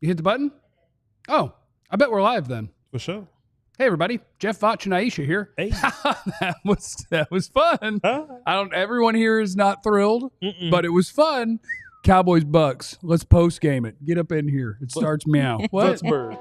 You hit the button? Oh, I bet we're live then. For sure. Hey everybody, Jeff Vach and Aisha here. Hey. that was fun. Huh? Everyone here is not thrilled, but it was fun. Cowboys Bucks. Let's post game it. Get up in here. It starts meow. What? Pittsburgh.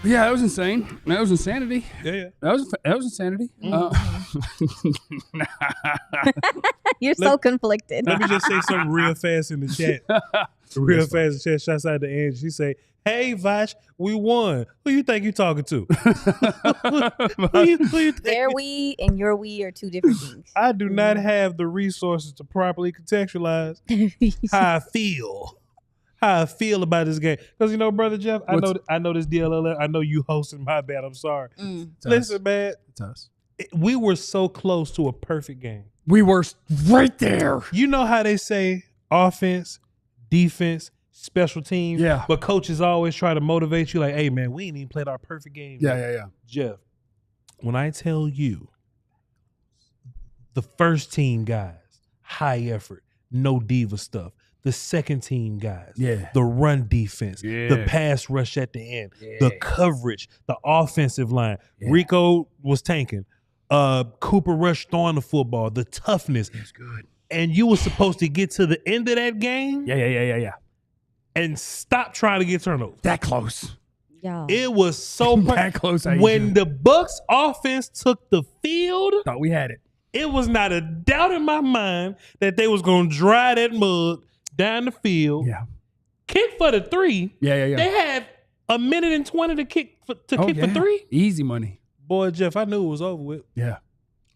Yeah, that was insane. That was insanity. Yeah. That was insanity. You're so conflicted. Let me just say something real fast in the chat. Real fast in the chat. Shouts out to Angie. She say, "Hey, Vach, we won. Who you think you talking to?" who you think? Their we and your we are two different things. I do not have the resources to properly contextualize how I feel about this game. Because, you know, Brother Jeff, I know this DLLS. I know you hosting. My bad. I'm sorry. Listen, man. It's us. We were so close to a perfect game. We were right there. You know how they say offense, defense, special teams? Yeah. But coaches always try to motivate you like, hey, man, we ain't even played our perfect game. Yeah. Jeff, when I tell you the first team guys, high effort, no diva stuff. The second team guys, the run defense, the pass rush at the end, the coverage, the offensive line. Rico was tanking. Cooper Rush throwing the football, the toughness. It's good. And you were supposed to get to the end of that game. Yeah. And stop trying to get turnovers. That close. Y'all. It was so that close. When the Bucks offense took the field, thought we had it. It was not a doubt in my mind that they was going to dry that mug down the field. Yeah. Kick for the three. Yeah. They had a minute and 20 to kick for three. Easy money. Boy, Jeff, I knew it was over with. Yeah.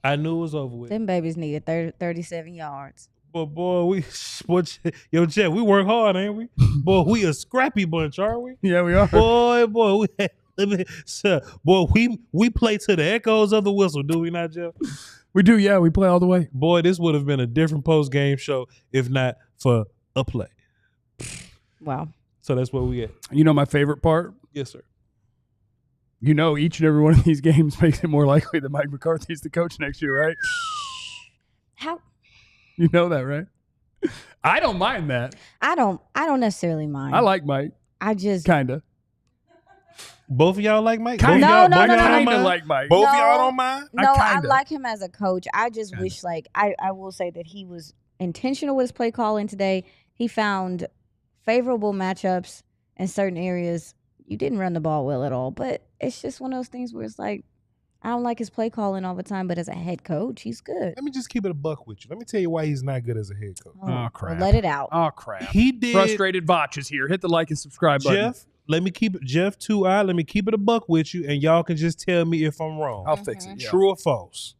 I knew it was over with. Them babies needed 37 yards. But boy, yo, Jeff, we work hard, ain't we? Boy, we a scrappy bunch, aren't we? Yeah, we are. Boy, we play to the echoes of the whistle, do we not, Jeff? We do, yeah. We play all the way. Boy, this would have been a different post-game show if not for a play. Wow. So that's where we at. You know my favorite part? Yes, sir. You know each and every one of these games makes it more likely that Mike McCarthy is the coach next year, right? How? You know that, right? I don't mind that. I don't necessarily mind. I like Mike. I just kinda. Both of y'all like Mike? No. Kinda like Mike. Both of y'all don't mind? No, I like him as a coach. I just wish, like, I will say that he was intentional with his play calling today. He found favorable matchups in certain areas. You didn't run the ball well at all, but it's just one of those things where it's like, I don't like his play calling all the time, but as a head coach, he's good. Let me just keep it a buck with you. Let me tell you why he's not good as a head coach. Oh, crap. Well, let it out. Oh, crap. He did. Frustrated Vach is here. Hit the like and subscribe button. Jeff, let me keep it. Jeff 2I, let me keep it a buck with you, and y'all can just tell me if I'm wrong. I'll fix it. Yeah. True or false?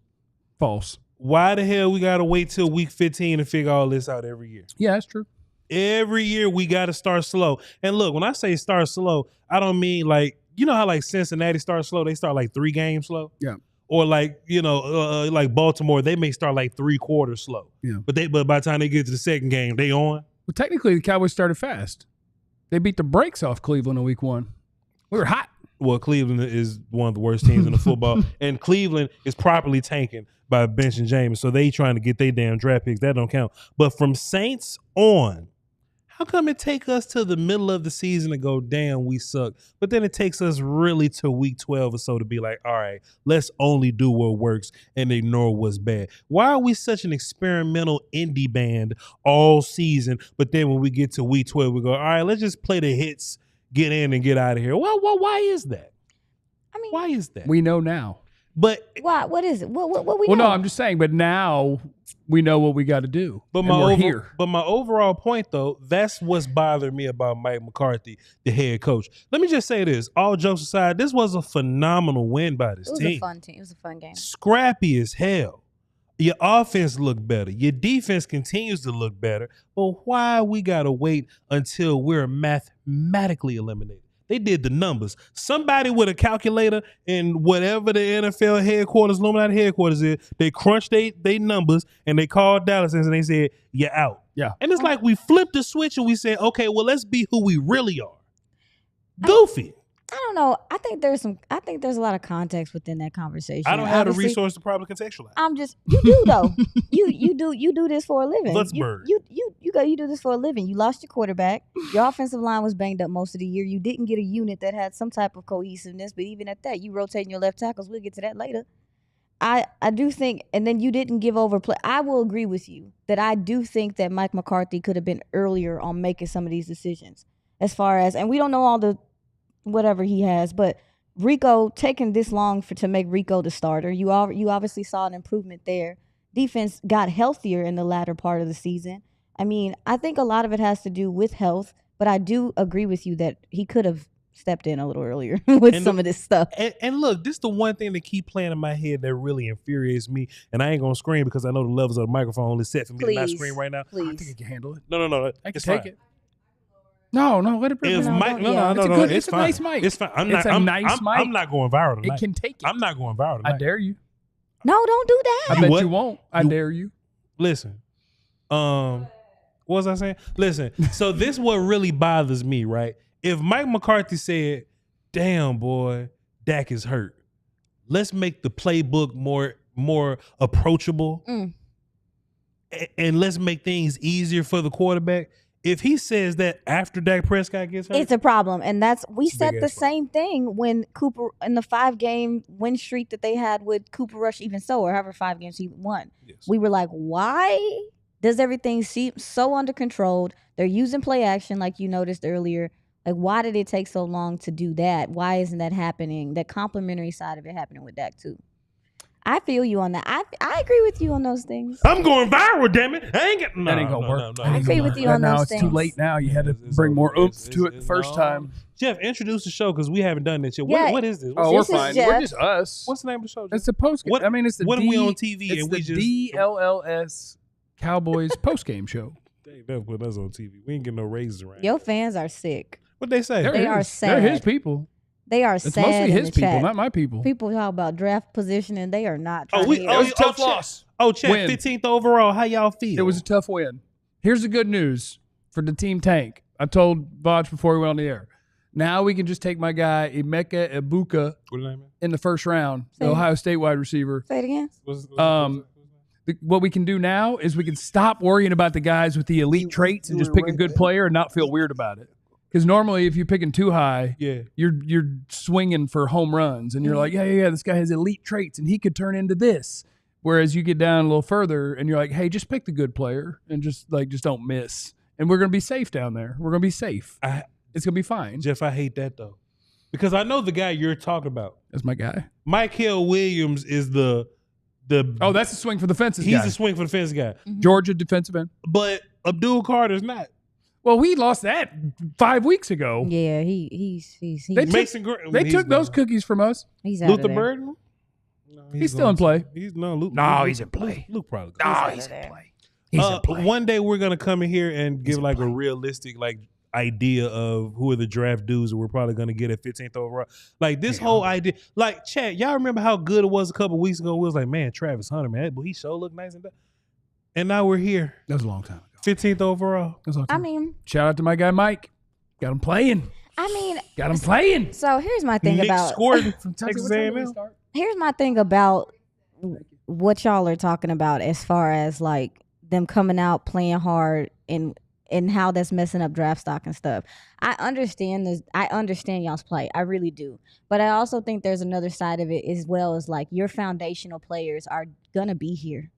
False. Why the hell we got to wait till week 15 to figure all this out every year? Yeah, that's true. Every year we got to start slow. And look, when I say start slow, I don't mean like, you know how like Cincinnati starts slow? They start like 3 games slow? Yeah. Or like, you know, like Baltimore, they may start like 3 quarters slow. Yeah. But by the time they get to the second game, they on. Well, technically, the Cowboys started fast. They beat the brakes off Cleveland in week 1. We were hot. Well, Cleveland is one of the worst teams in the football. And Cleveland is properly tanking by benching James. So they trying to get their damn draft picks. That don't count. But from Saints on, how come it take us to the middle of the season to go, damn, we suck? But then it takes us really to week 12 or so to be like, all right, let's only do what works and ignore what's bad. Why are we such an experimental indie band all season? But then when we get to week 12, we go, all right, let's just play the hits, get in and get out of here. Well, why is that? I mean, why is that? We know now. But What is it? What we Well, know? no, I'm just saying. But now we know what we got to do. But and my we're here. But my overall point, though, that's what's bothering me about Mike McCarthy, the head coach. Let me just say this: all jokes aside, this was a phenomenal win by this It was team. a fun team. It was a fun game. Scrappy as hell. Your offense looked better. Your defense continues to look better. But why we gotta wait until we're mathematically eliminated? They did the numbers. Somebody with a calculator in whatever the NFL headquarters, Illuminati headquarters is, they crunched they numbers and they called Dallas and they said, you're out. Yeah. And it's like we flipped the switch and we said, okay, well, let's be who we really are. Goofy. I don't know. I think there's a lot of context within that conversation. I don't have the Obviously, resource to probably contextualize. I'm just you do though. you do this for a living. Lutzberg. You do this for a living. You lost your quarterback. Your offensive line was banged up most of the year. You didn't get a unit that had some type of cohesiveness, but even at that, you rotating your left tackles. We'll get to that later. I do think, and then you didn't give over play. I will agree with you that I do think that Mike McCarthy could have been earlier on making some of these decisions. As far as, and we don't know all the whatever he has, but Rico taking this long to make Rico the starter. You obviously saw an improvement there. Defense got healthier in the latter part of the season. I mean, I think a lot of it has to do with health, but I do agree with you that he could have stepped in a little earlier with some of this stuff. And look, this is the one thing that keep playing in my head that really infuriates me, and I ain't gonna scream because I know the levels of the microphone only set for me to not scream right now. I think Please. I can handle it. No, I can it's take fine. it. No, let it be. If No, Mike, don't- yeah. It's a fine. nice mic. It's fine. I'm It's not. a I'm, nice I'm, mic. I'm not going viral tonight. It can take it. I'm not going viral I tonight. dare you. No, don't do that. I You bet what? you won't. I You- dare you. Listen, what was I saying? Listen, so this what really bothers me, right? If Mike McCarthy said, "Damn boy, Dak is hurt. Let's make the playbook more approachable, and let's make things easier for the quarterback." If he says that after Dak Prescott gets hurt, It's a problem, and we It's a said big the ass problem. same thing when Cooper in the 5-game win streak that they had with Cooper Rush, even so, or however 5 games he won. Yes. We were like, why does everything seem so under controlled? They're using play action, like you noticed earlier. Like, why did it take so long to do that? Why isn't that happening? That complimentary side of it happening with Dak too. I feel you on that. I agree with you on those things. I'm going viral, damn it. I ain't getting That ain't gonna work. I agree with you on now those it's too things. late now. You had to It's bring more over. oomph to it the first time. Jeff, introduce the show because we haven't done this yet. Yeah. What is this? Oh, This we're is fine. Jeff. We're just us. What's the name of the show? Jeff? It's the post game. What- I mean, it's the what if we on TV it's and the we just DLLS Cowboys post game show. They ain't never put us on TV. We ain't getting no raises around. Your fans are sick. What they say? They're They his. are They're his sad. people. They are It's sad mostly in his the people, chat. not my people. People talk about draft positioning. They are not trying Oh, we to oh, hear was it. a tough Chet. loss. Oh, Chet, Win. 15th overall. How y'all feel? It was a tough win. Here's the good news for the team tank. I told Vaj before we went on the air. Now we can just take my guy Emeka Ibuka What the name? in the first round, the Say it. Ohio State wide receiver. Say it again. What we can do now is we can stop worrying about the guys with the elite traits and just pick a good player and not feel weird about it. Because normally, if you're picking too high, Yeah. you're swinging for home runs, and you're like, yeah, this guy has elite traits, and he could turn into this. Whereas you get down a little further, and you're like, hey, just pick the good player and just don't miss, and we're gonna be safe down there. We're gonna be safe. It's gonna be fine. Jeff, I hate that though, because I know the guy you're talking about. That's my guy. Mike Hill Williams is the. Oh, that's a swing for the fences he's guy. the swing for the fence guy, Georgia defensive end. but Abdul Carter's not. Well, we lost that 5 weeks ago. Yeah, he's They took- Mason Green. They he's took those gone. cookies from us. he's out Luther of there. Burden. No, He's still in play. He's no Luke. No, Luke- he's in play. Luke probably. He's in play. He's in play. One day we're gonna come in here and give like a realistic idea of who are the draft dudes that we're probably gonna get at 15th overall. Like this whole idea, like Chad, y'all remember how good it was a couple weeks ago? We was like, man, Travis Hunter, man, but he sure looked nice and now we're here, That was a long time ago. 15th overall. That was a long I time. mean, Shout out to my guy Mike. Got him playing. Got him playing. so here's my thing Nick about Scored from Texas A&M. here's my thing about what y'all are talking about as far as like them coming out playing hard and how that's messing up draft stock and stuff. I understand this. I understand y'all's play. I really do. But I also think there's another side of it as well, as like your foundational players are gonna be here,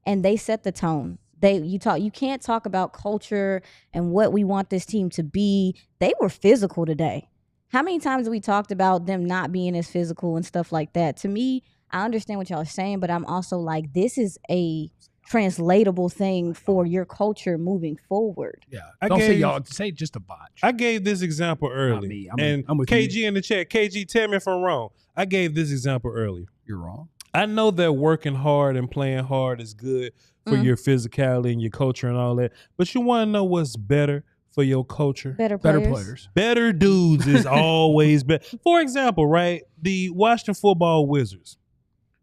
and they set the tone. You can't talk about culture and what we want this team to be. They were physical today. How many times have we talked about them not being as physical and stuff like that? To me, I understand what y'all are saying, but I'm also like, this is a translatable thing for your culture moving forward. Yeah. I Don't say gave- y'all. Say just a botch. I gave this example early. me. I'm with KG you. in the chat. KG, tell me if I'm wrong. I gave this example earlier. You're wrong. I know that working hard and playing hard is good for your physicality and your culture and all that, but you want to know what's better for your culture? Better Better players. players. Better dudes is always better. For example, right, the Washington Football Wizards.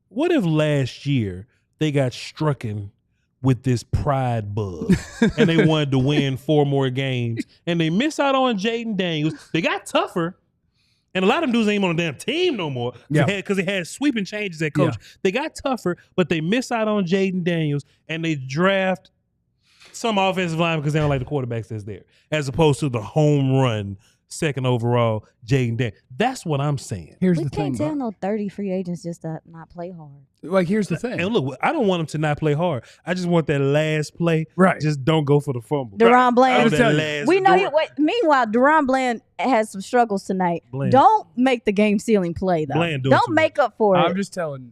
What if last year they got strucken with this pride bug and they wanted to win 4 more games and they missed out on Jaden Daniels? They got tougher. And a lot of them dudes ain't even on the damn team no more. Yeah. Because they had sweeping changes at coach. They got tougher, but they miss out on Jaden Daniels and they draft some offensive line because they don't like the quarterbacks that's there, as opposed to the home run second overall Jaden Daniels. That's what I'm saying. Here's We the thing. can't tell Buck. no 30 free agents just to not play hard. Like, here's the thing. And look, I don't want them to not play hard. I just want that last play. Right. Just don't go for the fumble. DaRon I Bland. was That telling you. last- We know you. Wait, meanwhile, DaRon Bland has some struggles tonight. Bland. Don't make the game sealing play though. Bland doing too Don't make up for I'm it. just telling.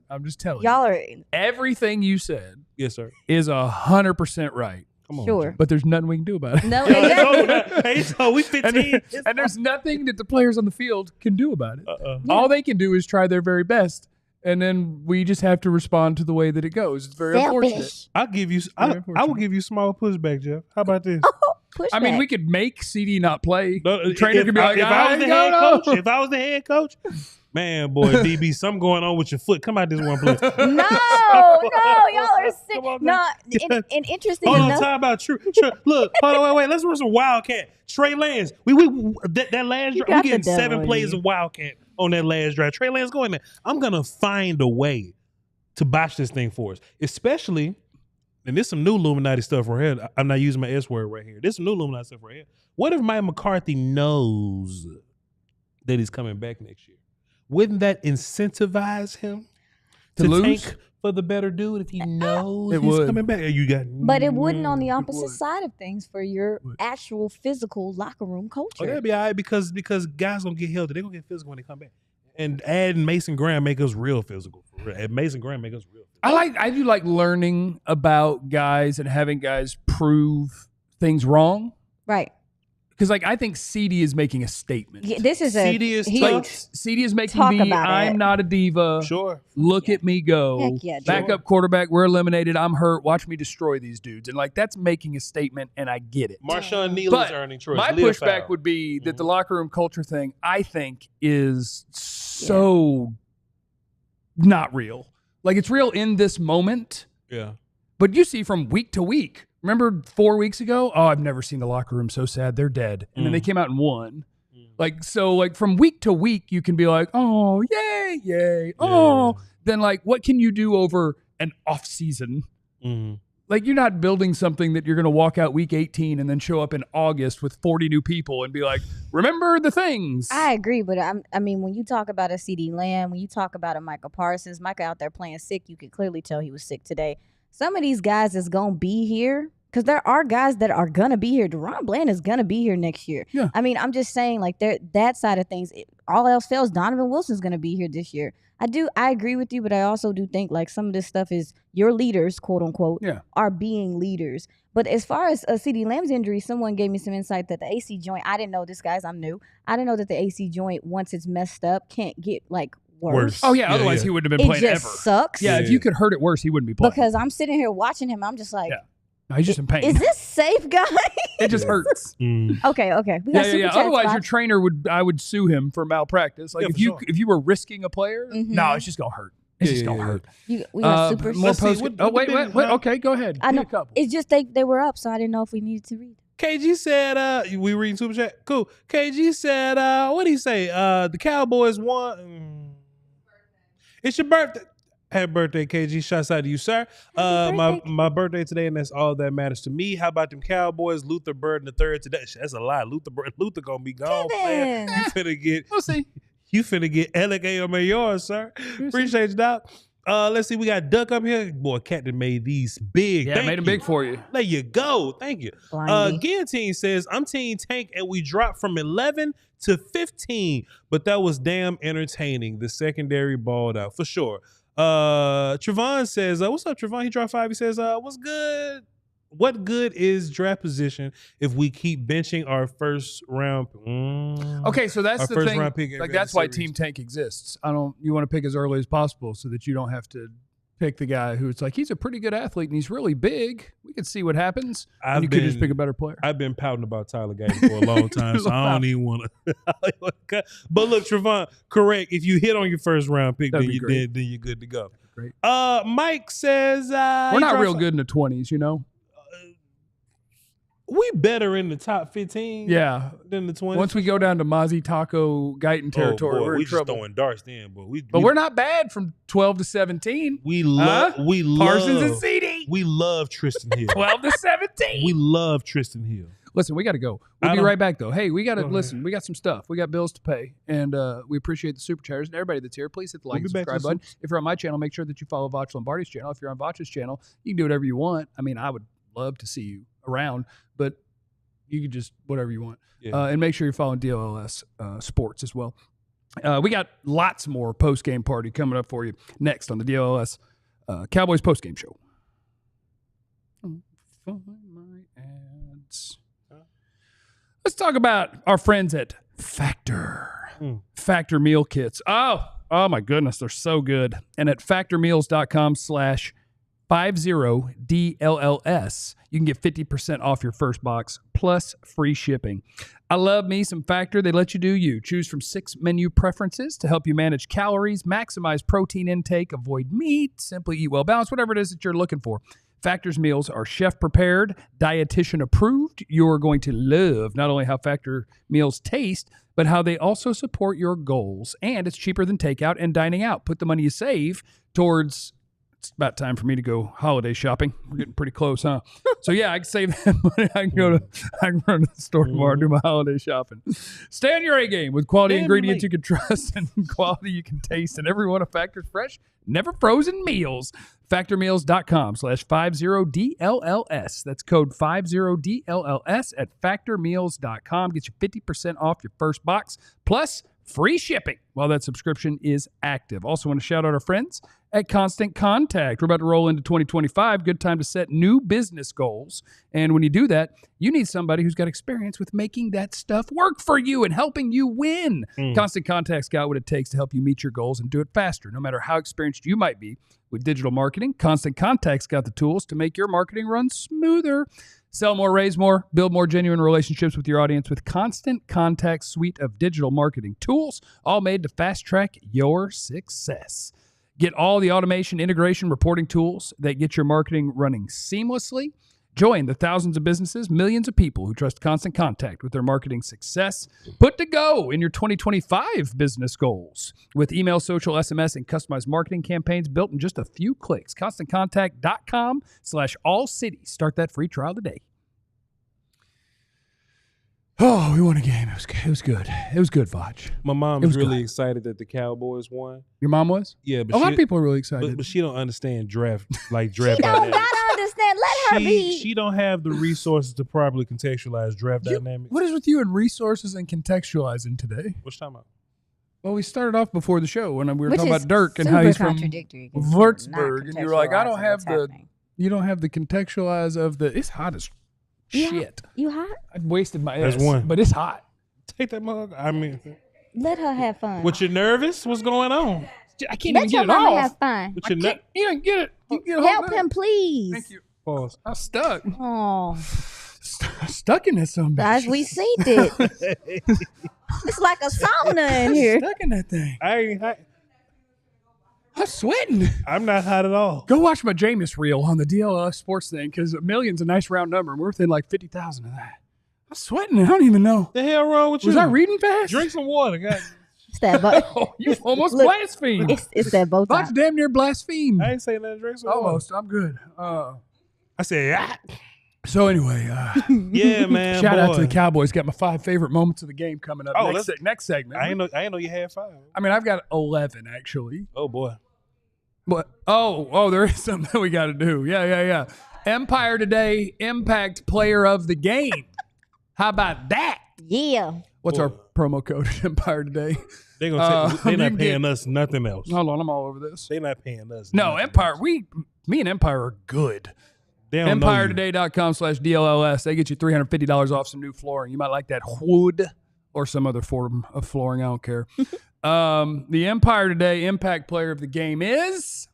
Y'all are Everything you said Yes, sir. is 100% right. Come on. sure. But there's nothing we can do about it. No, Yo, it's exactly. over now. Hey, so we 15. And there's nothing that the players on the field can do about it. Uh-uh. All they can do is try their very best, and then we just have to respond to the way that it goes. It's very unfortunate. Selfish. I'll give you. Very I will unfortunate. give you small pushback, Jeff. How about this? Push I mean, back. we could make CD not play. No, The trainer could be like, if I was the head no. coach, if I was the head coach, man, boy, DB, something going on with your foot. Come out this one place. No, y'all are sick. Come on, No, man. and interesting Hold on, enough. talk about True. Look, hold on, wait. Let's run some Wildcat. Trey Lance. We that last You drive, got we the getting 7 devil in plays you. of Wildcat on that last drive. Trey Lance, go in there. I'm gonna find a way to botch this thing for us, especially. And there's some new Illuminati stuff right here. I'm not using my S word right here. There's some new Illuminati stuff right here. What if Mike McCarthy knows that he's coming back next year? Wouldn't that incentivize him To to lose? tank for the better dude if he knows It he's would. coming back? You got, But it wouldn't on the It opposite would. side of things for your Would. actual physical locker room Oh, culture. that'd be all right because guys gonna get healthy. They're gonna get physical when they come back. And adding Mason Graham make us real physical. And Mason Graham make us real physical. I do like learning about guys and having guys prove things wrong. Right. Because I think CD is making a statement. Yeah, this is a CD is he- tough. CD is making Talk the about I'm it. not a diva. Sure. Look at me go. Heck yeah, dude. Backup quarterback, we're eliminated. I'm hurt. Watch me destroy these dudes. And that's making a statement, and I get it. Marshawn Neal But is earning choice. My Live pushback foul. would be that the Mhm. locker room culture thing, I think, is so not real. It's real in this moment, Yeah. but you see from week to week. Remember 4 weeks ago? Oh, I've never seen the locker room so sad. They're dead. And then they came out and won. From week to week, you can be like, oh, yay, yay. Oh, then what can you do over an off season? Mhm. You're not building something that you're going to walk out week 18 and then show up in August with 40 new people and be like, remember the things. I agree, but I mean, when you talk about a CeeDee Lamb, when you talk about a Michael Parsons, Micah out there playing sick, you could clearly tell he was sick today. Some of these guys is going to be here because there are guys that are going to be here. DaRon Bland is going to be here next year. Yeah. I mean, I'm just saying, that side of things, all else fails, Donovan Wilson's going to be here this year. I agree with you, but I also do think some of this stuff is your leaders, quote unquote, are being leaders. But as far as CeeDee Lamb's injury, someone gave me some insight that the AC joint, I didn't know this, guys, I'm new. I didn't know that the AC joint, once it's messed up, can't get worse. Oh, yeah. Yeah, Otherwise, yeah. he wouldn't have It been playing just ever. sucks. Yeah, Yeah. if you could hurt it worse, he wouldn't be playing. Because I'm sitting here watching him, I'm just like, Yeah. No, he's just in pain. is this safe, guys? It just hurts. Mm. Okay. We got super chat Otherwise, your spots. trainer I would sue him for malpractice. Yeah, if for you sure. if you were risking a player, Mhm. no, it's just gonna hurt. It's Yeah, just yeah, gonna yeah. hurt. We got super. More Let's see, post. what Oh the wait. business, Wait. huh? Okay, go ahead. I Give me know. a couple. It's just they were up, so I didn't know if we needed to read. KG said, we reading super chat? Cool. KG said, what did he say? The Cowboys won. It's your birthday. Happy birthday, KG. Shouts out to you, sir. My birthday today, and that's all that matters to me. How about them Cowboys? Luther Burden the third today. That's a lie. Luther gonna be gone. Man. Kevin. You finna get LA on my yard, sir. Appreciate you, Doc. Let's see. We got Duck up here. Boy, Captain made these big. Yeah, Thank made him you. big for you. There you go. Thank you. Blindy. Guillotine says, I'm Team Tank, and we dropped from 11 to 15, but that was damn entertaining. The secondary balled out for sure. Trevon says, what's up, Trevon? He dropped 5. He says, what's good? What good is draft position if we keep benching our first round? Okay, so that's Our the first thing. round pick Like every that's why series. Team Tank exists. You want to pick as early as possible so that you don't have to pick the guy who's like, he's a pretty good athlete and he's really big. We could see what happens. And you could just pick a better player. I've been pouting about Tyler Gayton for a long time, so I don't even want to. But look, Trevon, correct. If you hit on your first round pick, then you're good to go. Great. Mike says we're not real good in the 20s, you know. We better in the top 15 than the 20s. Once we go down to Mozzie Taco Guyton territory, we're in just trouble. throwing darts then, but we're not bad from 12 to 17. We love Parsons and CeeDee. We love Tristan Hill. 12 to 17. We love Tristan Hill. Listen, we got to go. We'll be right back, though. Hey, we got to listen. We got some stuff. We got bills to pay, and we appreciate the super chatters and everybody that's here. Please hit the like and subscribe button. If you're on my channel, make sure that you follow Vach Lombardi's channel. If you're on Vach's channel, you can do whatever you want. I mean, I would love to see you around, but you can just whatever you want. Yeah. And make sure you're following DLLS Sports as well. We got lots more post-game party coming up for you next on the DLLS Cowboys post-game show. Find my ads. Let's talk about our friends at Factor. Factor meal kits. Oh my goodness, they're so good. And at factormeals.com/50DLLS, you can get 50% off your first box plus free shipping. I love me some Factor. They let you do you. Choose from 6 menu preferences to help you manage calories, maximize protein intake, avoid meat, simply eat well balanced, whatever it is that you're looking for. Factor's meals are chef prepared, dietitian approved. You're going to love not only how Factor meals taste, but how they also support your goals. And it's cheaper than takeout and dining out. Put the money you save towards, it's about time for me to go holiday shopping. We're getting pretty close, huh? So yeah, I can save that money. I can run to the store tomorrow and do my holiday shopping. Stay on your A game with quality ingredients you can trust and quality you can taste. And every one of Factor's fresh, never frozen meals. Factormeals.com/50DLLS. That's code 50DLLS at factormeals.com. Get you 50% off your first box plus free shipping while that subscription is active. Also want to shout out our friends at Constant Contact. We're about to roll into 2025. Good time to set new business goals. And when you do that, you need somebody who's got experience with making that stuff work for you and helping you win. Constant Contact's got what it takes to help you meet your goals and do it faster. No matter how experienced you might be with digital marketing, Constant Contact's got the tools to make your marketing run smoother. Sell more, raise more, build more genuine relationships with your audience with Constant Contact's suite of digital marketing tools, all made to fast-track your success. Get all the automation, integration, reporting tools that get your marketing running seamlessly. Join the thousands of businesses, millions of people who trust Constant Contact with their marketing success. Put to go in your 2025 business goals with email, social, SMS, and customized marketing campaigns built in just a few clicks. ConstantContact.com/AllCity. Start that free trial today. Oh, we won a game. It was good. It was good, Vach. My mom was really excited that the Cowboys won. Your mom was? Yeah, but a lot of people are really excited. But she don't understand draft. She don't gotta understand. Let her be. She don't have the resources to properly contextualize draft dynamics. What is with you and resources and contextualizing today? What you talking about? Well, we started off before the show when we were talking about Dirk and how he's from Würzburg, and you were like, "I don't have you don't have the contextualize of the." It's hot as shit. You hot? I wasted my That's S, one. but it's hot. Take that mug. I mean, let her have fun. What, you nervous? What's going on? I can't even get it mama off. Have fun. What, you can't even get it. You get Help him, please. Thank you. Pause. I'm stuck. Oh, stuck in this something. as we seen it. It's like a sauna in here. Stuck in that thing. I'm sweating. I'm not hot at all. Go watch my Jameis reel on the DLLS sports thing because a million's a nice round number. And we're within like 50,000 of that. I'm sweating. I don't even know. The hell wrong with you? Was I reading fast? Drink some water. God. It's that oh, you almost blasphemed. It's that both. Vach damn near blasphemed. I ain't saying nothing. Drink some water. Almost. I'm good. I said, So anyway, yeah, man. Shout out to the Cowboys. Got my 5 favorite moments of the game coming up. Oh, next segment. I ain't know you had 5. I mean, I've got 11 actually. Oh boy. But there is something that we got to do. Yeah. Empire Today Impact Player of the Game. How about that? Yeah. What's our promo code at Empire Today? They gonna say they're not paying us nothing else. Hold on, I'm all over this. They're not paying us. No, nothing Empire. else. Me and Empire are good. They don't know you. EmpireToday.com/DLLS. They get you $350 off some new flooring. You might like that wood or some other form of flooring. I don't care. The Empire Today Impact Player of the game is.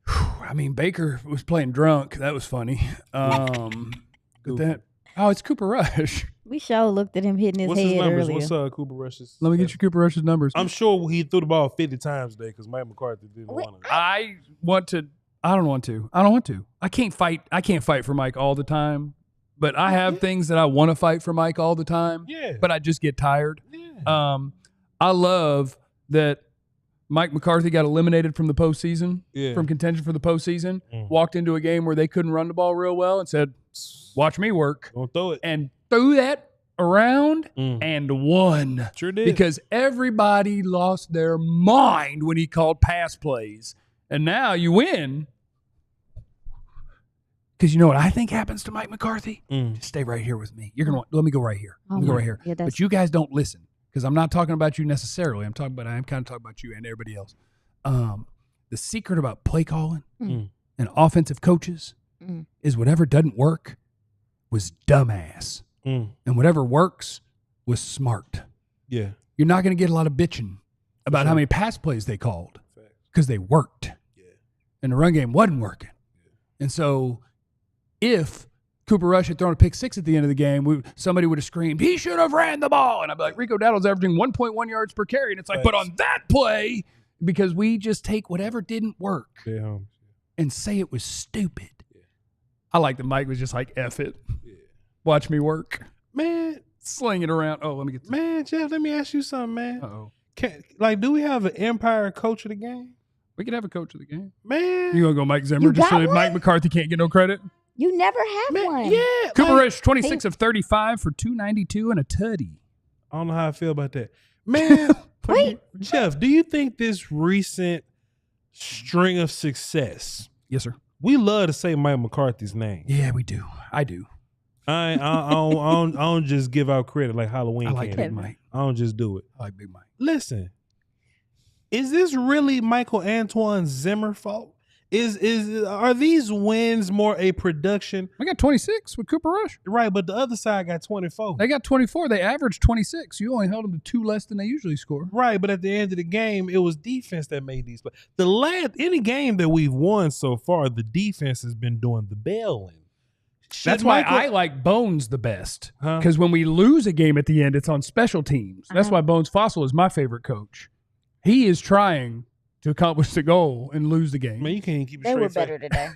I mean, Baker was playing drunk. That was funny. It's Cooper Rush. We sure looked at him hitting his What's head his numbers? earlier. What's Cooper Rush's? Let me get you Cooper Rush's numbers. I'm sure he threw the ball 50 times today because Mike McCarthy didn't want to. I don't want to. I can't fight for Mike all the time, but I have things that I want to fight for Mike all the time. Yeah. But I just get tired. Yeah. I love that Mike McCarthy got eliminated from the postseason, from contention for the postseason, walked into a game where they couldn't run the ball real well and said, watch me work. Don't throw it. And threw that around and won. Sure did. Because everybody lost their mind when he called pass plays. And now you win. Because you know what I think happens to Mike McCarthy? Just stay right here with me. You're gonna let me go right here. Let me go right here. Yeah, but you guys don't listen. Because I'm not talking about you necessarily. I'm kind of talking about you and everybody else. The secret about play calling and offensive coaches is whatever doesn't work was dumbass. And whatever works was smart. Yeah. You're not going to get a lot of bitching about how many pass plays they called because they worked. Yeah. And the run game wasn't working. Yeah. And so if Cooper Rush had thrown a pick six at the end of the game, somebody would have screamed, he should have ran the ball. And I'd be like, Rico Dowdle's averaging 1.1 yards per carry. And it's like, but on that play, because we just take whatever didn't work and say it was stupid. Yeah. I like that Mike was just like, F it. Yeah. Watch me work. Man. Sling it around. Oh, let me get this. Man, Jeff, let me ask you something, man. Uh-oh. Do we have an Empire coach of the game? We could have a coach of the game. Man. You going to go Mike Zimmer just so that Mike McCarthy can't get no credit? You never had one. Yeah. Cooper Rush, 26 of 35 for 292 and a tutty. I don't know how I feel about that. Man, Wait. Jeff, do you think this recent string of success, yes, sir, we love to say Mike McCarthy's name. Yeah, we do. I do. I don't just give out credit like Halloween. I like candy. Big Mike. I don't just do it. I like Big Mike. Listen, is this really Michael Antoine Zimmer fault? Are these wins more a production? We got 26 with Cooper Rush. Right, but the other side got 24. They got 24. They averaged 26. You only held them to 2 less than they usually score. Right, but at the end of the game, it was defense that made these plays. Any game that we've won so far, the defense has been doing the bailing. That's why I like Bones the best. Because when we lose a game at the end, it's on special teams. That's why Bones Fossil is my favorite coach. He is trying to accomplish the goal and lose the game. Man, you can't keep it They straight were face. better today.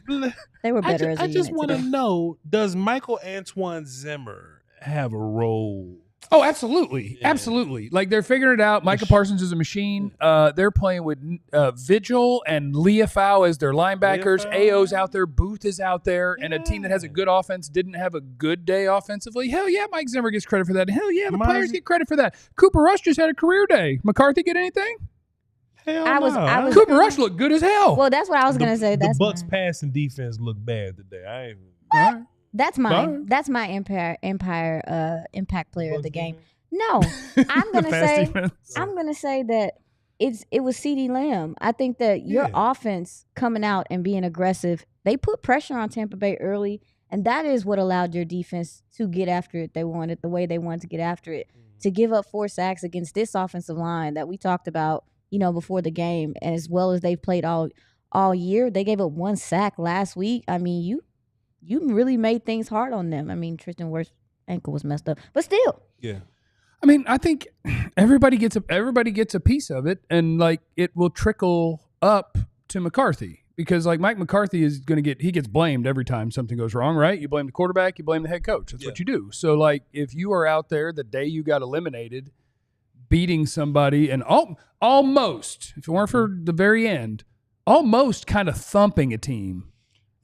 They were better as a I just unit want to today. know, does Michael Antoine Zimmer have a role? Oh, absolutely. Yeah. Absolutely. Like, they're figuring it out. Micah Parsons is a machine. They're playing with Vigil and Leafau as their linebackers. AO's out there. Booth is out there. And a team that has a good offense didn't have a good day offensively. Hell yeah, Mike Zimmer gets credit for that. Hell yeah, the players get credit for that. Cooper Rush just had a career day. McCarthy get anything? Hell I was Cooper Rush looked good as hell. Well, that's what I was gonna say. The Bucks passing defense looked bad today. That's my impact player of the game. No, I'm gonna say that it was CeeDee Lamb. I think that your offense coming out and being aggressive, they put pressure on Tampa Bay early, and that is what allowed your defense to get after it. They wanted the way they wanted to get after it. To give up 4 sacks against this offensive line that we talked about, before the game, and as well as they've played all year, they gave up 1 sack last week. I mean, you really made things hard on them. I mean, Tristan Wirfs' ankle was messed up, but still. Yeah. I mean, I think everybody gets a piece of it, and like it will trickle up to McCarthy because like Mike McCarthy is going to he gets blamed every time something goes wrong, right? You blame the quarterback, you blame the head coach. That's what you do. So like if you are out there the day you got eliminated, beating somebody and almost, if it weren't for the very end, almost kind of thumping a team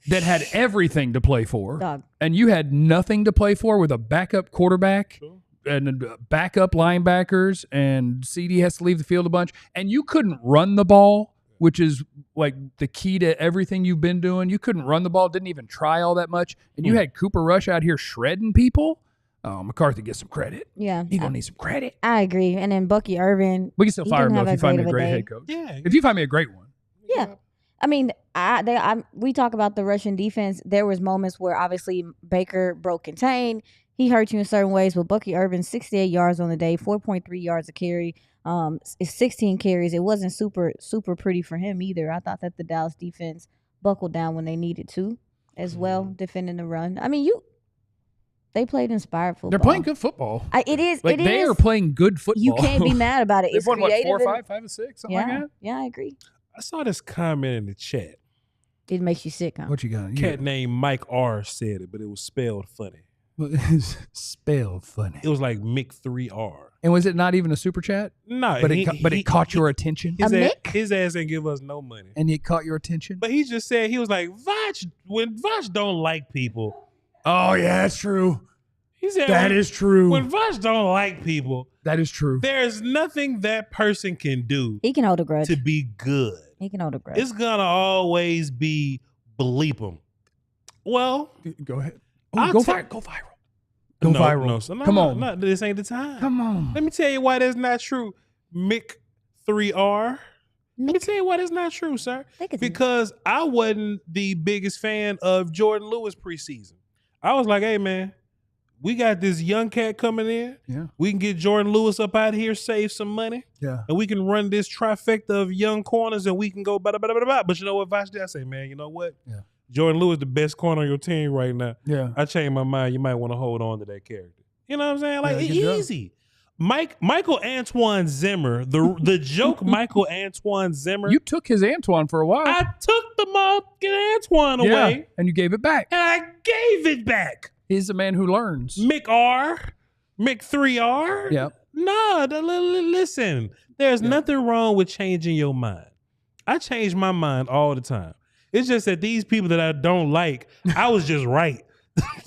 that had everything to play for, and you had nothing to play for with a backup quarterback and backup linebackers, and CD has to leave the field a bunch, and you couldn't run the ball, which is like the key to everything you've been doing. You couldn't run the ball, didn't even try all that much, and you had Cooper Rush out here shredding people. McCarthy gets some credit. Yeah. He gonna need some credit. I agree. And then Bucky Irvin. We can still He fire him didn't though have if you a find me a great of a great day. head coach. Yeah. If you find me a great one. Yeah. I mean, we talk about the Russian defense. There was moments where obviously Baker broke contain. He hurt you in certain ways, but Bucky Irvin, 68 yards on the day, 4.3 yards a carry. It's 16 carries. It wasn't super pretty for him either. I thought that the Dallas defense buckled down when they needed to as well, defending the run. I mean, they played inspired football. They're playing good football. They are playing good football. You can't be mad about it. They've It's won, creative. 4 or 5, 5 or 6, something like that? Yeah, I agree. I saw this comment in the chat. It makes you sick, huh? What you got? Cat named Mike R said it, but it was spelled funny. Spelled funny. It was like Mick3R. And was it not even a super chat? No, But it caught your attention? His ass didn't give us no money. And it caught your attention? But he just said, he was like, when Voch don't like people. Oh, yeah, that's true. He said that is true. When Voch don't like people, that is true. There's nothing that person can do. He can hold a grudge to be good. He can hold a grudge. It's gonna always be bleep him. Well, go ahead. Go viral. Go viral. No, come on. No, this ain't the time. Come on. Let me tell you why that's not true. Mick3R. Let me tell you why that's not true, sir. Because I wasn't the biggest fan of Jourdan Lewis preseason. I was like, hey man, we got this young cat coming in. Yeah. We can get Jourdan Lewis up out here, save some money. Yeah. And we can run this trifecta of young corners and we can go bada, bada, bada, bada. But you know what, Voch did? I say, man, you know what? Yeah. Jourdan Lewis the best corner on your team right now. Yeah. I changed my mind. You might want to hold on to that character. You know what I'm saying? Like, yeah, easy. Michael Antoine Zimmer, the joke Michael Antoine Zimmer. You took his Antoine for a while. I took the motherfucking Antoine away. And you gave it back. And I gave it back. He's a man who learns. Mick3R. Yeah. No, listen. There's nothing wrong with changing your mind. I change my mind all the time. It's just that these people that I don't like, I was just right.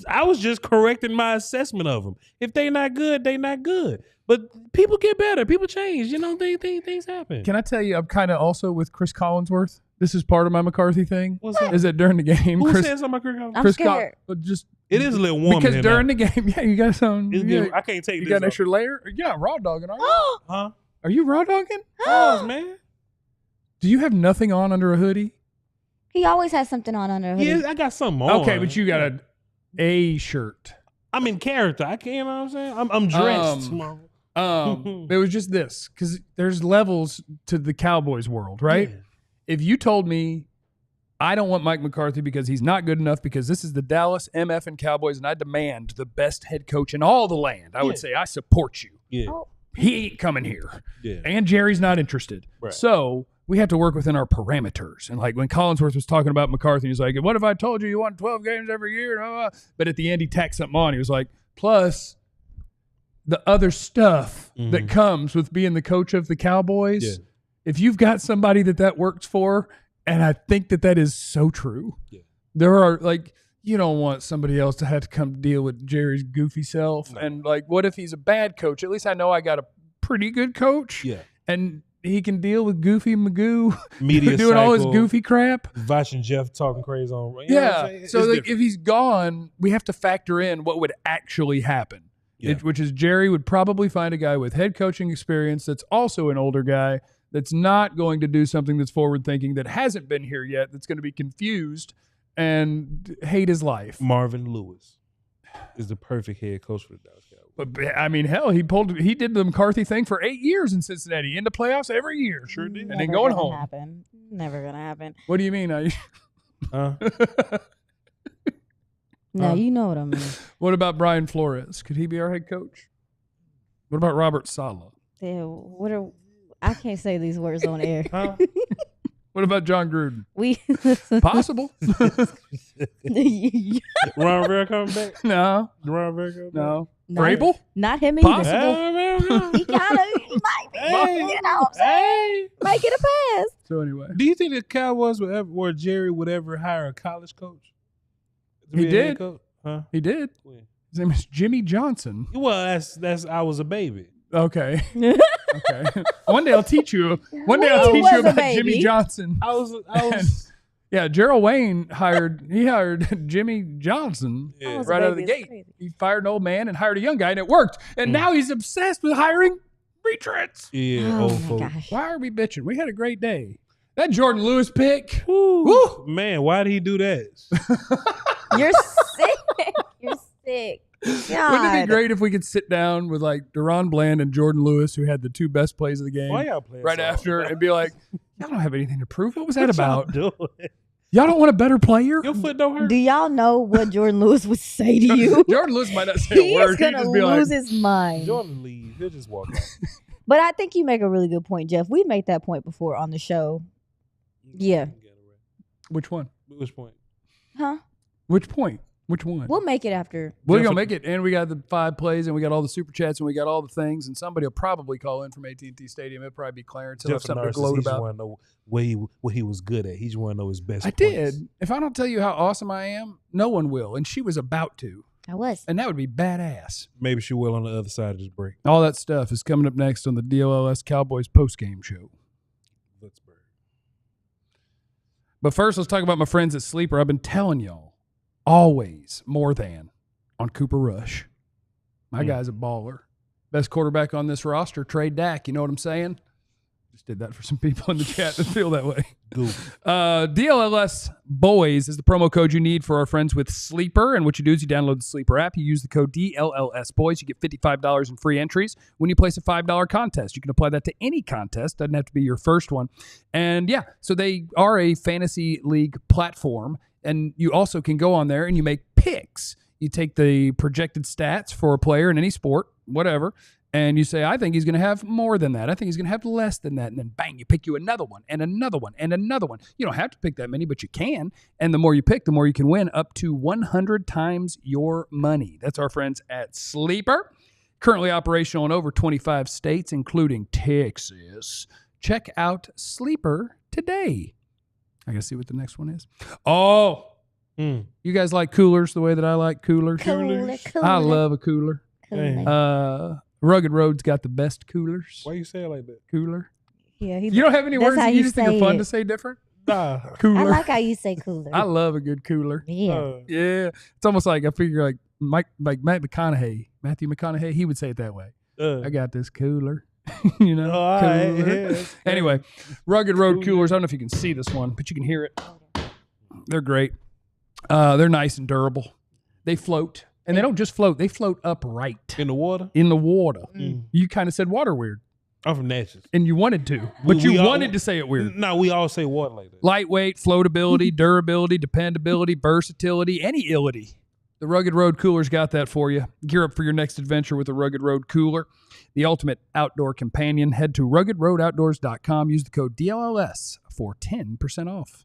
I was just correcting my assessment of them. If they not good, they not good. But people get better. People change. You know, things happen. Can I tell you, I'm kind of also with Chris Collinsworth. This is part of my McCarthy thing. What's that? Is that during the game, Who Chris said something about Chris Collinsworth? I'm scared. It is a little warm because in during now. the game, yeah, you got some. I can't take you this got an off. extra layer. You're not raw dogging, are you? Huh? Are you raw dogging? Pause, man. Do you have nothing on under a hoodie? He always has something on under a hoodie. Yeah, I got something on. Okay, but you got a shirt. I'm in character. I can't. You know what I'm saying? I'm dressed. It was just this because there's levels to the Cowboys world, right? Yeah. If you told me I don't want Mike McCarthy because he's not good enough because this is the Dallas MF and Cowboys and I demand the best head coach in all the land, I would say I support you. Yeah. Oh. He ain't coming here. Yeah. And Jerry's not interested. Right. So we have to work within our parameters. And like when Collinsworth was talking about McCarthy, he's like, what if I told you won 12 games every year? But at the end, he tacked something on. He was like, plus the other stuff that comes with being the coach of the Cowboys, if you've got somebody that works for, and I think that is so true. Yeah. There are like, you don't want somebody else to have to come deal with Jerry's goofy self. No. And like, what if he's a bad coach? At least I know I got a pretty good coach. Yeah. And he can deal with Goofy Magoo media doing all his goofy crap. Voch and Jeff talking crazy on. So like, if he's gone, we have to factor in what would actually happen. Yeah. Which is Jerry would probably find a guy with head coaching experience that's also an older guy that's not going to do something that's forward thinking, that hasn't been here yet, that's going to be confused and hate his life. Marvin Lewis is the perfect head coach for the Dallas Cowboys. But I mean, hell, he did the McCarthy thing for 8 years in Cincinnati, in the playoffs every year. Sure did. And then going home. Never gonna happen. What do you mean? No, you know what I mean. What about Brian Flores? Could he be our head coach? What about Robert Saleh? Yeah, I can't say these words on air. What about John Gruden? Possible. Ron Rivera coming back? No. Ron Rivera coming back? No. Vrabel? Not him either. Possible. He might be. You know what I'm saying? Might get a pass. So anyway. Do you think the Cowboys or Jerry would ever hire a college coach? He did. Huh? He did. When? His name is Jimmy Johnson. Well, that's I was a baby. Okay. Okay. One day I'll teach you. One day I'll teach you about Jimmy Johnson. I was Yeah, Gerald Wayne hired Jimmy Johnson Yeah. right out of the gate. He fired an old man and hired a young guy, and it worked. And now he's obsessed with hiring retreads. Yeah, Oh old my folks. gosh. Why are we bitching? We had a great day. That Jourdan Lewis pick. Woo. Man, why did he do that? You're sick. You're sick. God. Wouldn't it be great if we could sit down with like DaRon Bland and Jourdan Lewis, who had the two best plays of the game, Why y'all playing right so after, hard? and be like, y'all don't have anything to prove. What was that What about? y'all doing? Y'all don't want a better player? Your foot don't hurt? Do y'all know what Jourdan Lewis would say to you? Jourdan Lewis might not say He a word. is gonna He'd just be lose like, his mind. Jordan leave. He'll just walk out. But I think you make a really good point, Jeff. We've made that point before on the show. Yeah. which one? Which point? Huh? Which point? Which one? We'll make it after. We're going to make it. And we got the 5 plays, and we got all the super chats, and we got all the things. And somebody will probably call in from AT&T Stadium. It'll probably be Clarence. He'll have something to gloat He just about. want to know what he was good at. He just want to know his best I points. did. If I don't tell you how awesome I am, no one will. And she was about to. I was. And that would be badass. Maybe she will on the other side of this break. All that stuff is coming up next on the DLLS Cowboys postgame show. Let's break. But first, let's talk about my friends at Sleeper. I've been telling y'all, always more than on Cooper Rush. My guy's a baller. Best quarterback on this roster, trade Dak. You know what I'm saying? Just did that for some people in the chat that feel that way. DLLS Boys is the promo code you need for our friends with Sleeper. And what you do is you download the Sleeper app. You use the code DLLS Boys. You get $55 in free entries when you place a $5 contest. You can apply that to any contest. Doesn't have to be your first one. And yeah, so they are a fantasy league platform. And you also can go on there and you make picks. You take the projected stats for a player in any sport, whatever, and you say, I think he's going to have more than that. I think he's going to have less than that. And then bang, you pick you another one and another one and another one. You don't have to pick that many, but you can. And the more you pick, the more you can win, up to 100 times your money. That's our friends at Sleeper. Currently operational in over 25 states, including Texas. Check out Sleeper today. I got to see what the next one is. Oh, you guys like coolers the way that I like coolers? Cooler. I love a cooler. Cooler. Rugged Road's got the best coolers. Why you say it like that? Cooler. Yeah, You don't have any that's words how that you you just think are say fun it. to say different? Nah. Cooler. I like how you say cooler. I love a good cooler. Yeah. Yeah. It's almost like I figure like Matt Matthew McConaughey, he would say it that way. I got this cooler. You know? all right, Cooler. yeah. Anyway, Rugged Road coolers. I don't know if you can see this one, but you can hear it. They're great. They're nice and durable. They float. And they don't just float. They float upright. In the water? In the water. You kind of said water weird. I'm from Natchez. And you wanted to. But you wanted to say it weird. No, we all say water like that. Lightweight, floatability, durability, dependability, versatility, any illity. The Rugged Road Cooler's got that for you. Gear up for your next adventure with the Rugged Road Cooler, the ultimate outdoor companion. Head to ruggedroadoutdoors.com. Use the code DLLS for 10% off.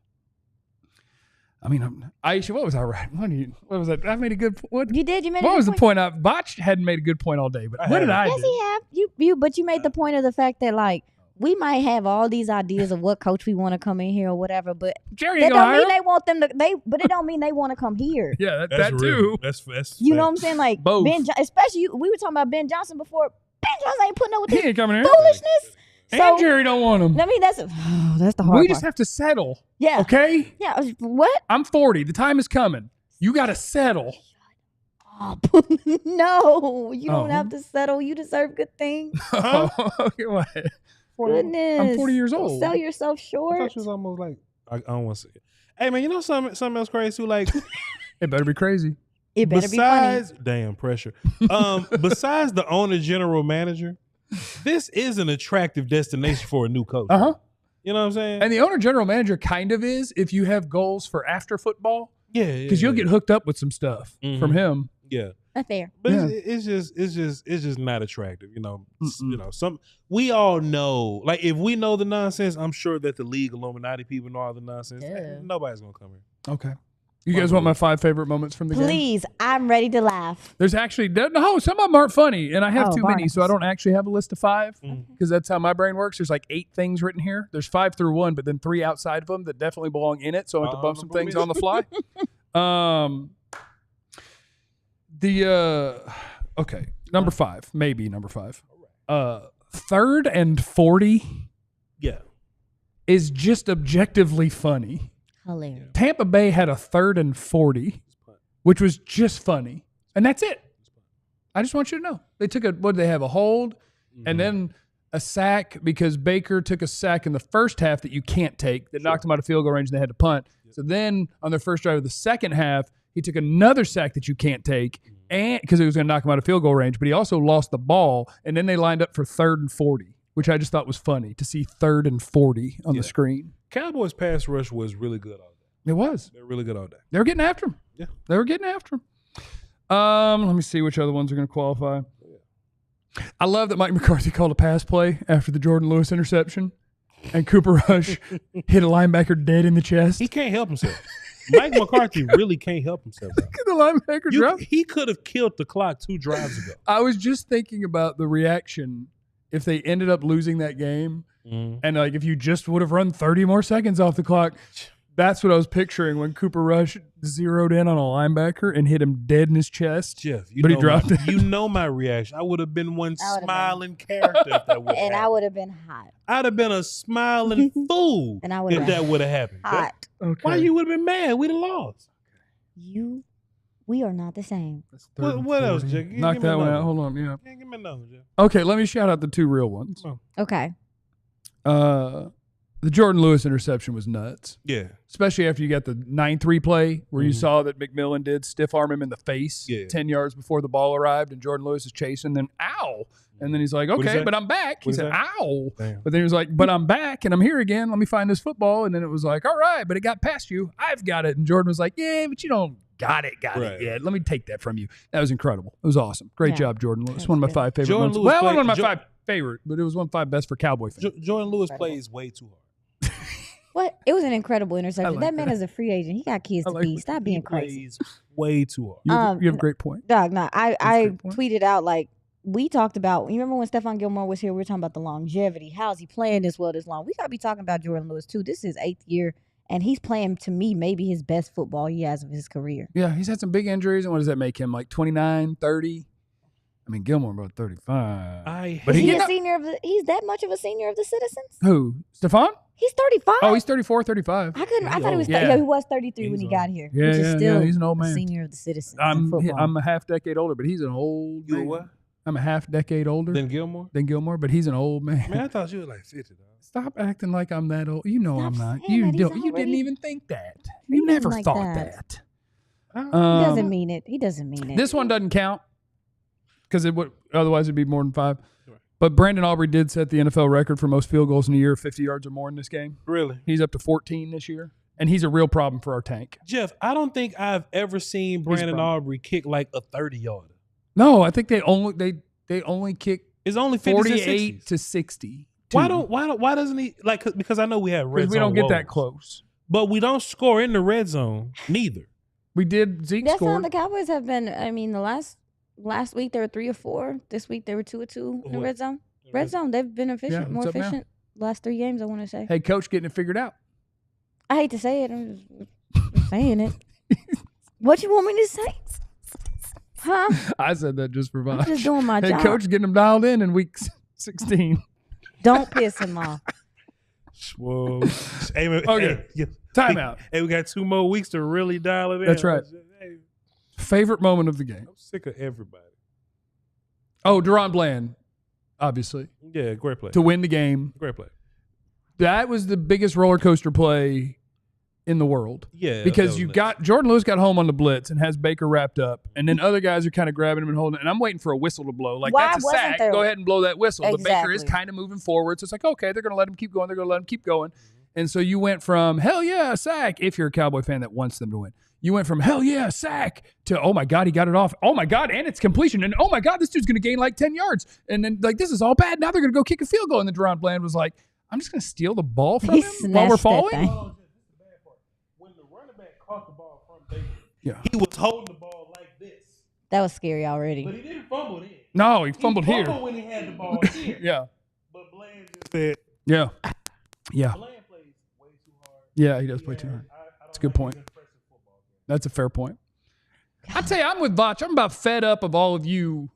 I mean, Aisha, what was I right? What was that? I made a good point. You did. You made. What a was good the point? Botch hadn't made a good point all day, but what did I Yes, do? he have. But you made the point of the fact that like we might have all these ideas of what coach we want to come in here or whatever, but Jerry that ain't gonna don't hire mean him. they want them to. But it don't mean they want to come here. Yeah, That's that real. too. That's You know what I'm saying? Like Both. especially we were talking about Ben Johnson before. Ben Johnson ain't putting up with He this ain't coming here. foolishness. And So Jerry don't want him. I mean that's the hard We part. just have to settle. Yeah. Okay? Yeah. What? I'm 40. The time is coming. You got to settle. Oh, no, you don't Oh. have to settle. You deserve good things. Okay, what? Goodness. I'm 40 years Don't old. sell yourself I short. thought she was almost like, I don't want to say it. Hey, man, you know something else crazy too? Like, It better be crazy. It better be funny. besides, damn pressure. Besides the owner, general manager, this is an attractive destination for a new coach. Uh-huh. You know what I'm saying? And the owner general manager kind of is if you have goals for after football, yeah, because you'll get hooked up with some stuff from him. yeah. That's fair. But Yeah. it's just not attractive. You know, we all know. Like, if we know the nonsense, I'm sure that the league Illuminati people know all the nonsense. Yeah. Nobody's gonna come here. Okay. You guys want my 5 favorite moments from the game? Please, I'm ready to laugh. There's actually, no, some of them aren't funny, and I have Oh, too many, so I don't actually have a list of 5, Mm. because that's how my brain works. There's like 8 things written here. There's 5 through 1, but then 3 outside of them that definitely belong in it, so I have to bump some things on the fly. Okay, number 5, maybe number 5. 3rd and 40 Yeah. is just objectively funny. Hilarious. Tampa Bay had a 3rd and 40, which was just funny. And that's it. I just want you to know. They took what did they have? A hold and then a sack because Baker took a sack in the first half that you can't take that knocked them out of field goal range and they had to punt. So then on their first drive of the second half, he took another sack that you can't take and because it was going to knock him out of field goal range, but he also lost the ball. And then they lined up for 3rd and 40, which I just thought was funny to see 3rd and 40 on the screen. Cowboys pass rush was really good all day. It was. They were really good all day. They were getting after him. Yeah. They were getting after him. Let me see which other ones are going to qualify. I love that Mike McCarthy called a pass play after the Jourdan Lewis interception, and Cooper Rush hit a linebacker dead in the chest. He can't help himself. Mike McCarthy really can't help himself. Look at the linebacker drop. He could have killed the clock 2 drives ago. I was just thinking about the reaction if they ended up losing that game, and like if you just would have run 30 more seconds off the clock. That's what I was picturing when Cooper Rush zeroed in on a linebacker and hit him dead in his chest. Jeff, but he dropped it. You know my reaction. I would have been one smiling character if that would have And I would have been hot. I'd have been a smiling fool And I would if that would have happened. Hot. Okay. Why you would have been mad? We'd have lost. We are not the same. What else, Jeff? Knock that one out. Hold on. Yeah. Give me another, Jeff. Okay, let me shout out the 2 real ones. Okay. The Jourdan Lewis interception was nuts. Yeah. Especially after you got the 9-3 play where you saw that McMillan did stiff arm him in the face 10 yards before the ball arrived and Jourdan Lewis is chasing. Then, ow. And then he's like, okay, but I'm back. He said, ow. Damn. But then he was like, but I'm back and I'm here again. Let me find this football. And then it was like, all right, but it got past you. I've got it. And Jourdan was like, yeah, but you don't got it yet. Let me take that from you. That was incredible. It was awesome. Great job, Jourdan Lewis. One of my 5 favorite ones. Well, one of my 5 favorite, but it was one of 5 best for Cowboy fans. Jourdan Lewis plays way too hard. What? It was an incredible interception. Like that man is a free agent. He got kids to feed. Stop being crazy. Plays way too hard. You have a great point. Dog, no, I tweeted out like we talked about. You remember when Stephon Gilmore was here? We were talking about the longevity. How's he playing this well this long? We gotta be talking about Jourdan Lewis too. This is his 8th year, and he's playing to me maybe his best football he has of his career. Yeah, he's had some big injuries, and what does that make him? Like 29, 30? I mean, Gilmore about 35. But he's a senior of the. He's that much of a senior of the Citizens. Who? Stephon? He's 35. Oh, he's 34, 35. I thought he was. Yeah, he was 33 when he got here. Yeah, which is still he's an old man. Senior of the Citizens. I'm a half decade older, but he's an old man. What? I'm a half decade older than Gilmore, but he's an old man. Man, I thought you were like 50. Dog. Stop acting like I'm that old. You know I'm not. You didn't even think that. You never like thought that. He doesn't mean it. He doesn't mean it. This one doesn't count because it would otherwise it'd be more than 5. But Brandon Aubrey did set the NFL record for most field goals in a year, 50 yards or more in this game. Really? He's up to 14 this year, and he's a real problem for our tank. Jeff, I don't think I've ever seen Brandon Aubrey kick like a 30-yarder. No, I think they only kick. It's only 48 to 60. Why doesn't he like? Because I know we have red zone. We don't get woes, that close, but we don't score in the red zone neither. We did. Zeke That's scored. how the Cowboys have been. I mean, the last week they were 3 or 4. This week they were 2 or 2 in the red zone. Red zone, they've been efficient, more efficient. Last 3 games, I want to say. Hey, coach, getting it figured out. I hate to say it. I'm just saying it. What you want me to say? Huh? I said that just for Bob. I'm just doing my job. Hey, coach, getting him dialed in week 16. Don't piss him off. Whoa. Okay. Timeout. Hey, we got 2 more weeks to really dial it in. That's right. Hey. Favorite moment of the game. I'm sick of everybody. Oh, DaRon Bland, obviously. Yeah, great play. To win the game. Great play. That was the biggest roller coaster play in the world. Yeah. Because Jourdan Lewis got home on the blitz and has Baker wrapped up, and then other guys are kind of grabbing him and holding it, and I'm waiting for a whistle to blow. Like, that's a sack. Go ahead and blow that whistle. Exactly. But Baker is kind of moving forward, so it's like, okay, they're going to let him keep going. They're going to let him keep going. And so you went from, hell yeah, a sack, if you're a Cowboy fan that wants them to win. You went from, hell yeah, a sack, to, oh my God, he got it off. Oh my God, and it's completion. And oh my God, this dude's going to gain like 10 yards. And then, like, this is all bad. Now they're going to go kick a field goal. And then DaRon Bland was like, I'm just going to steal the ball from him while we're falling. When the running back caught the ball from Baker, he was holding the ball like this. That was scary already. But he didn't fumble it in. No, he fumbled here. He fumbled when he had the ball here. Yeah. But Bland just said, yeah. Yeah. Bland plays way too hard. Yeah, he does play too hard. That's a good point. That's a fair point. I'd say I'm with Vach. I'm about fed up of all of you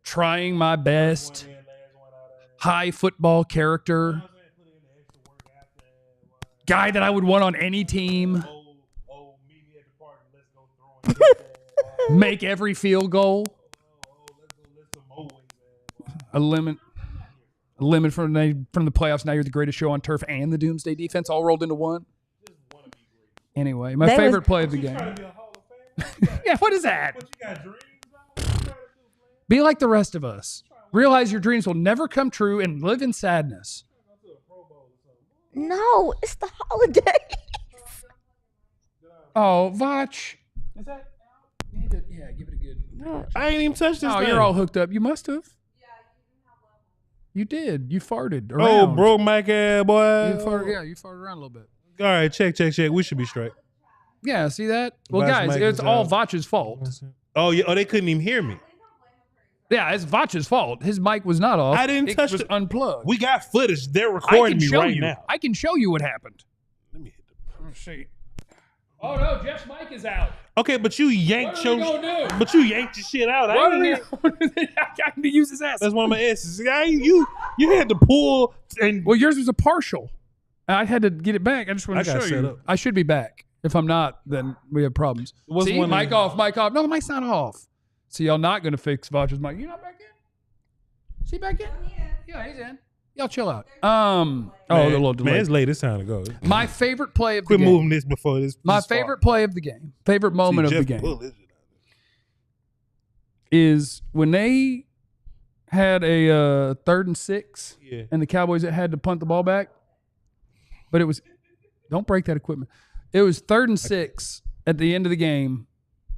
trying my best, high football character. Guy that I would want on any team. Old meet me at the park and let's go throwing. Make every field goal. Let's go lift some more weights, man. A limit from the playoffs. Now you're the greatest show on turf and the Doomsday Defense all rolled into one. Anyway, my favorite play of the game. Yeah, what is that? What you got dreams? Be like the rest of us. Realize your dreams will never come true and live in sadness. No, it's the holidays. Oh, Vach. Is that out? Yeah, give it a good. I ain't even touched this Oh, thing. you're all hooked up. You must have. You did. You farted around. Oh, broke mic ass boy. You farted around a little bit. All right, check. We should be straight. Yeah, see that? Well, Vach's guys, mic it's is all out. Vach's fault. Oh, yeah. Oh, they couldn't even hear me. Yeah, it's Vach's fault. His mic was not off. I didn't touch it. Was it. unplugged. We got footage. They're I recording can me show right you. now. I can show you what happened. Let me hit the. Let's see. Oh no, Jeff's mic is out. Okay, but you yanked What are we gonna do? But you yanked your shit out. What I are we ain't- going to do? I can use his ass. That's one of my S's. You had to pull and Well, yours was a partial. I had to get it back. I just want I to got show set you. up. I should be back. If I'm not, then we have problems. What's See, one of mic the- off, mic off. No, the mic's not off. See, y'all not going to fix Vach's mic. You not back in? Is he back in? Yeah, he's in. Y'all chill out. man, the little delay. Man, it's late. It's time to go. My favorite play of the Quit game. moving this before this. My this favorite play of the game. Favorite moment See, of the Jeff game pull this shit out. is when they had a 3rd and 6. Yeah. And the Cowboys had to punt the ball back. But it was, don't break that equipment. It was 3rd and 6 at the end of the game.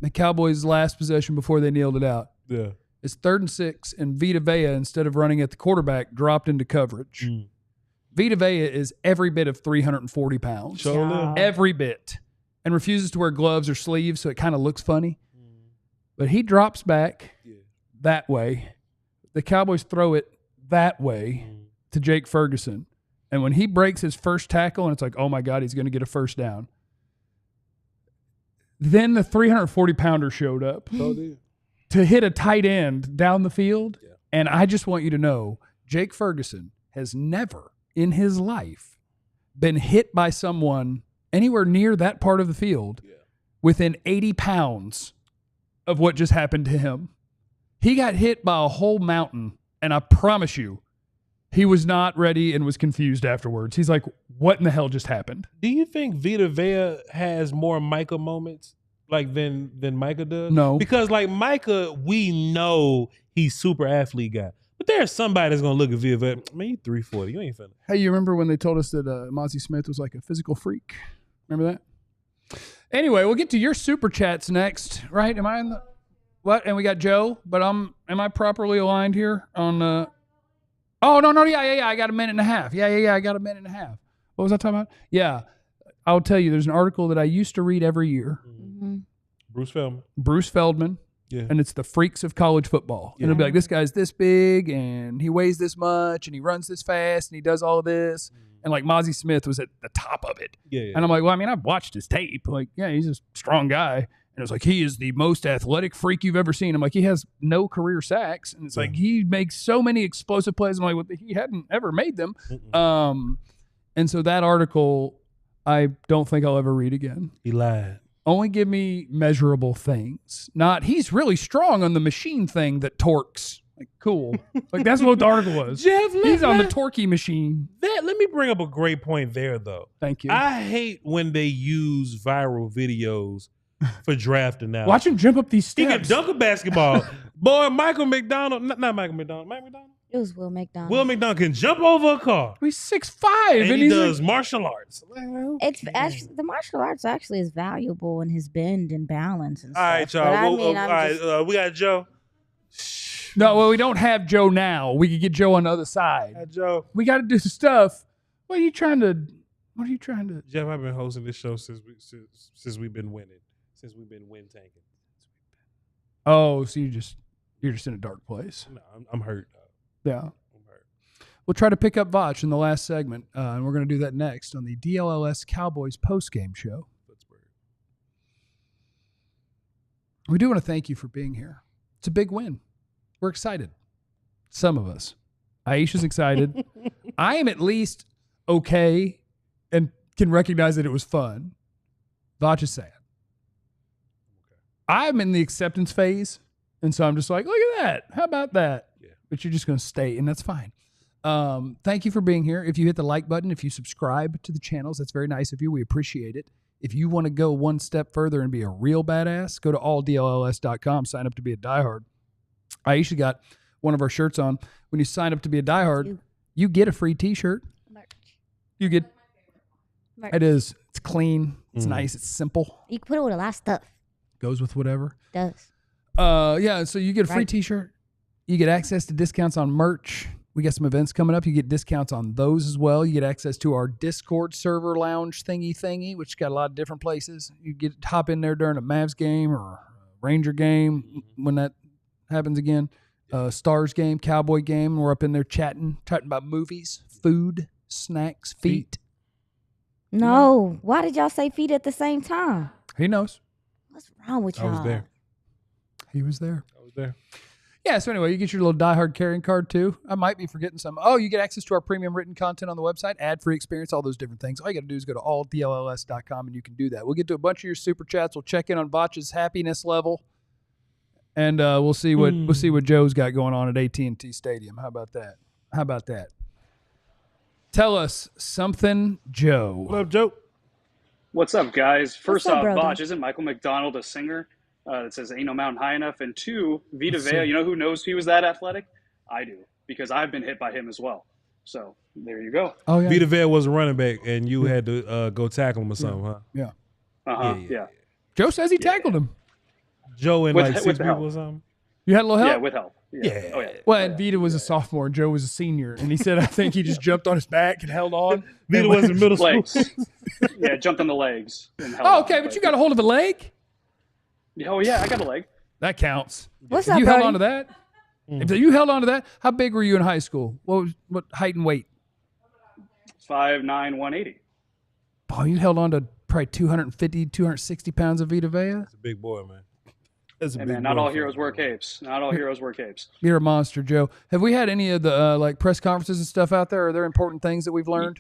The Cowboys' last possession before they kneeled it out. Yeah. It's 3rd and 6, and Vita Vea, instead of running at the quarterback, dropped into coverage. Vita Vea is every bit of 340 pounds. Show them. Every bit. And refuses to wear gloves or sleeves, so it kind of looks funny. But he drops back that way. The Cowboys throw it that way to Jake Ferguson. And when he breaks his first tackle, and it's like, oh, my God, he's going to get a first down. Then the 340-pounder showed up to hit a tight end down the field. Yeah. And I just want you to know, Jake Ferguson has never in his life been hit by someone anywhere near that part of the field within 80 pounds of what just happened to him. He got hit by a whole mountain, and I promise you, he was not ready and was confused afterwards. He's like, what in the hell just happened? Do you think Vita Vea has more Micah moments than Micah does? No. Because like Micah, we know he's super athlete guy. But there's somebody that's gonna look at Vita Vea. Man, you 340. You ain't finna. Hey, you remember when they told us that Mozzie Smith was like a physical freak? Remember that? Anyway, we'll get to your super chats next, right? Am I in the what? And we got Joe, but am I properly aligned here on Oh, no, yeah, I got a minute and a half. Yeah, I got a minute and a half. What was I talking about? Yeah, I'll tell you, there's an article that I used to read every year. Bruce Feldman. Yeah. And it's the freaks of college football. And it'll be like, this guy's this big, and he weighs this much, and he runs this fast, and he does all of this. And like Mozzie Smith was at the top of it. Yeah. And I'm like, well, I mean, I've watched his tape. Like, yeah, he's a strong guy. And it was like, he is the most athletic freak you've ever seen. I'm like, he has no career sacks. And it's like, he makes so many explosive plays. I'm like, well, he hadn't ever made them. And so that article, I don't think I'll ever read again. He lied. Only give me measurable things. Not, he's really strong on the machine thing that torques. Like, cool. Like, that's what the article was. Jeff, he's on the torquey machine. Let me bring up a great point there, though. Thank you. I hate when they use viral videos for draft analysis. Watch him jump up these He can steps. dunk a basketball. Boy, Michael McDonald, not Michael McDonald. Mike McDonald? It was Will McDonald. Will McDonald can jump over a car. He's 6'5", And he he's does like, martial arts. It's actually the martial arts actually is valuable in his bend and balance and All stuff. right, y'all. But I Well, mean, all right, we got Joe. no, well, we don't have Joe now. We could get Joe on the other side. Joe. We got to do stuff. What are you trying to? Jeff, I've been hosting this show since we've been winning. Since we've been win tanking. Oh, so you're just in a dark place. No, I'm hurt. Yeah. I'm hurt. We'll try to pick up Vach in the last segment, and we're going to do that next on the DLLS Cowboys postgame show. We do want to thank you for being here. It's a big win. We're excited. Some of us. Aisha's excited. I am at least okay and can recognize that it was fun. Vach is sad. I'm in the acceptance phase, and so I'm just like, look at that. How about that? Yeah. But you're just going to stay, and that's fine. Thank you for being here. If you hit the like button, if you subscribe to the channels, that's very nice of you. We appreciate it. If you want to go one step further and be a real badass, go to alldlls.com, sign up to be a diehard. I actually got one of our shirts on. When you sign up to be a diehard, you get a free t-shirt. Merch. You get Merch. It is. It's clean. It's nice. It's simple. You can put it with a lot of stuff. Goes with whatever. Does. Yeah, so you get a free t-shirt. You get access to discounts on merch. We got some events coming up. You get discounts on those as well. You get access to our Discord server lounge thingy, which got a lot of different places. You get hop in there during a Mavs game or a Ranger game when that happens again. Stars game, Cowboy game. We're up in there chatting about movies, food, snacks, feet. No. Why did y'all say feet at the same time? He knows. What's wrong with y'all? I was there. He was there. I was there. Yeah, so anyway, you get your little diehard carrying card too. I might be forgetting some. Oh, you get access to our premium written content on the website, ad-free experience, all those different things. All you got to do is go to alldlls.com and you can do that. We'll get to a bunch of your super chats. We'll check in on Vach's happiness level, and we'll see what Joe's got going on at AT&T Stadium. How about that? Tell us something, Joe. What up, Joe? What's up, guys? First off, brother? Vach, isn't Michael McDonald a singer that says "Ain't no mountain high enough"? And two, Vita Vea, you know who knows he was that athletic? I do, because I've been hit by him as well. So there you go. Oh yeah, Vita Vea was a running back, and you had to go tackle him or something, huh? Yeah. Yeah. Joe says he tackled him. Joe and With- like with six the people help. or something. You had a little help. Yeah, with help. Yeah. Oh, yeah. Well, and Vita was a sophomore, and Joe was a senior, and he said I think he just jumped on his back and held on. Vita was in middle school. Legs. Yeah, jumped on the legs. And held Oh, on, okay, but you got a hold of a leg. Oh, yeah, I got a leg. That counts. What's If up, you held Brody? on to that. If you held on to that, how big were you in high school? What height and weight? 5'9", 180. Oh, you held on to probably 250, 260 pounds of Vita Vea. That's a big boy, man. That's a Hey, big man, not boy all for heroes you. wear capes. Not all heroes wear capes. You're a monster, Joe. Have we had any of the like press conferences and stuff out there? Are there important things that we've learned?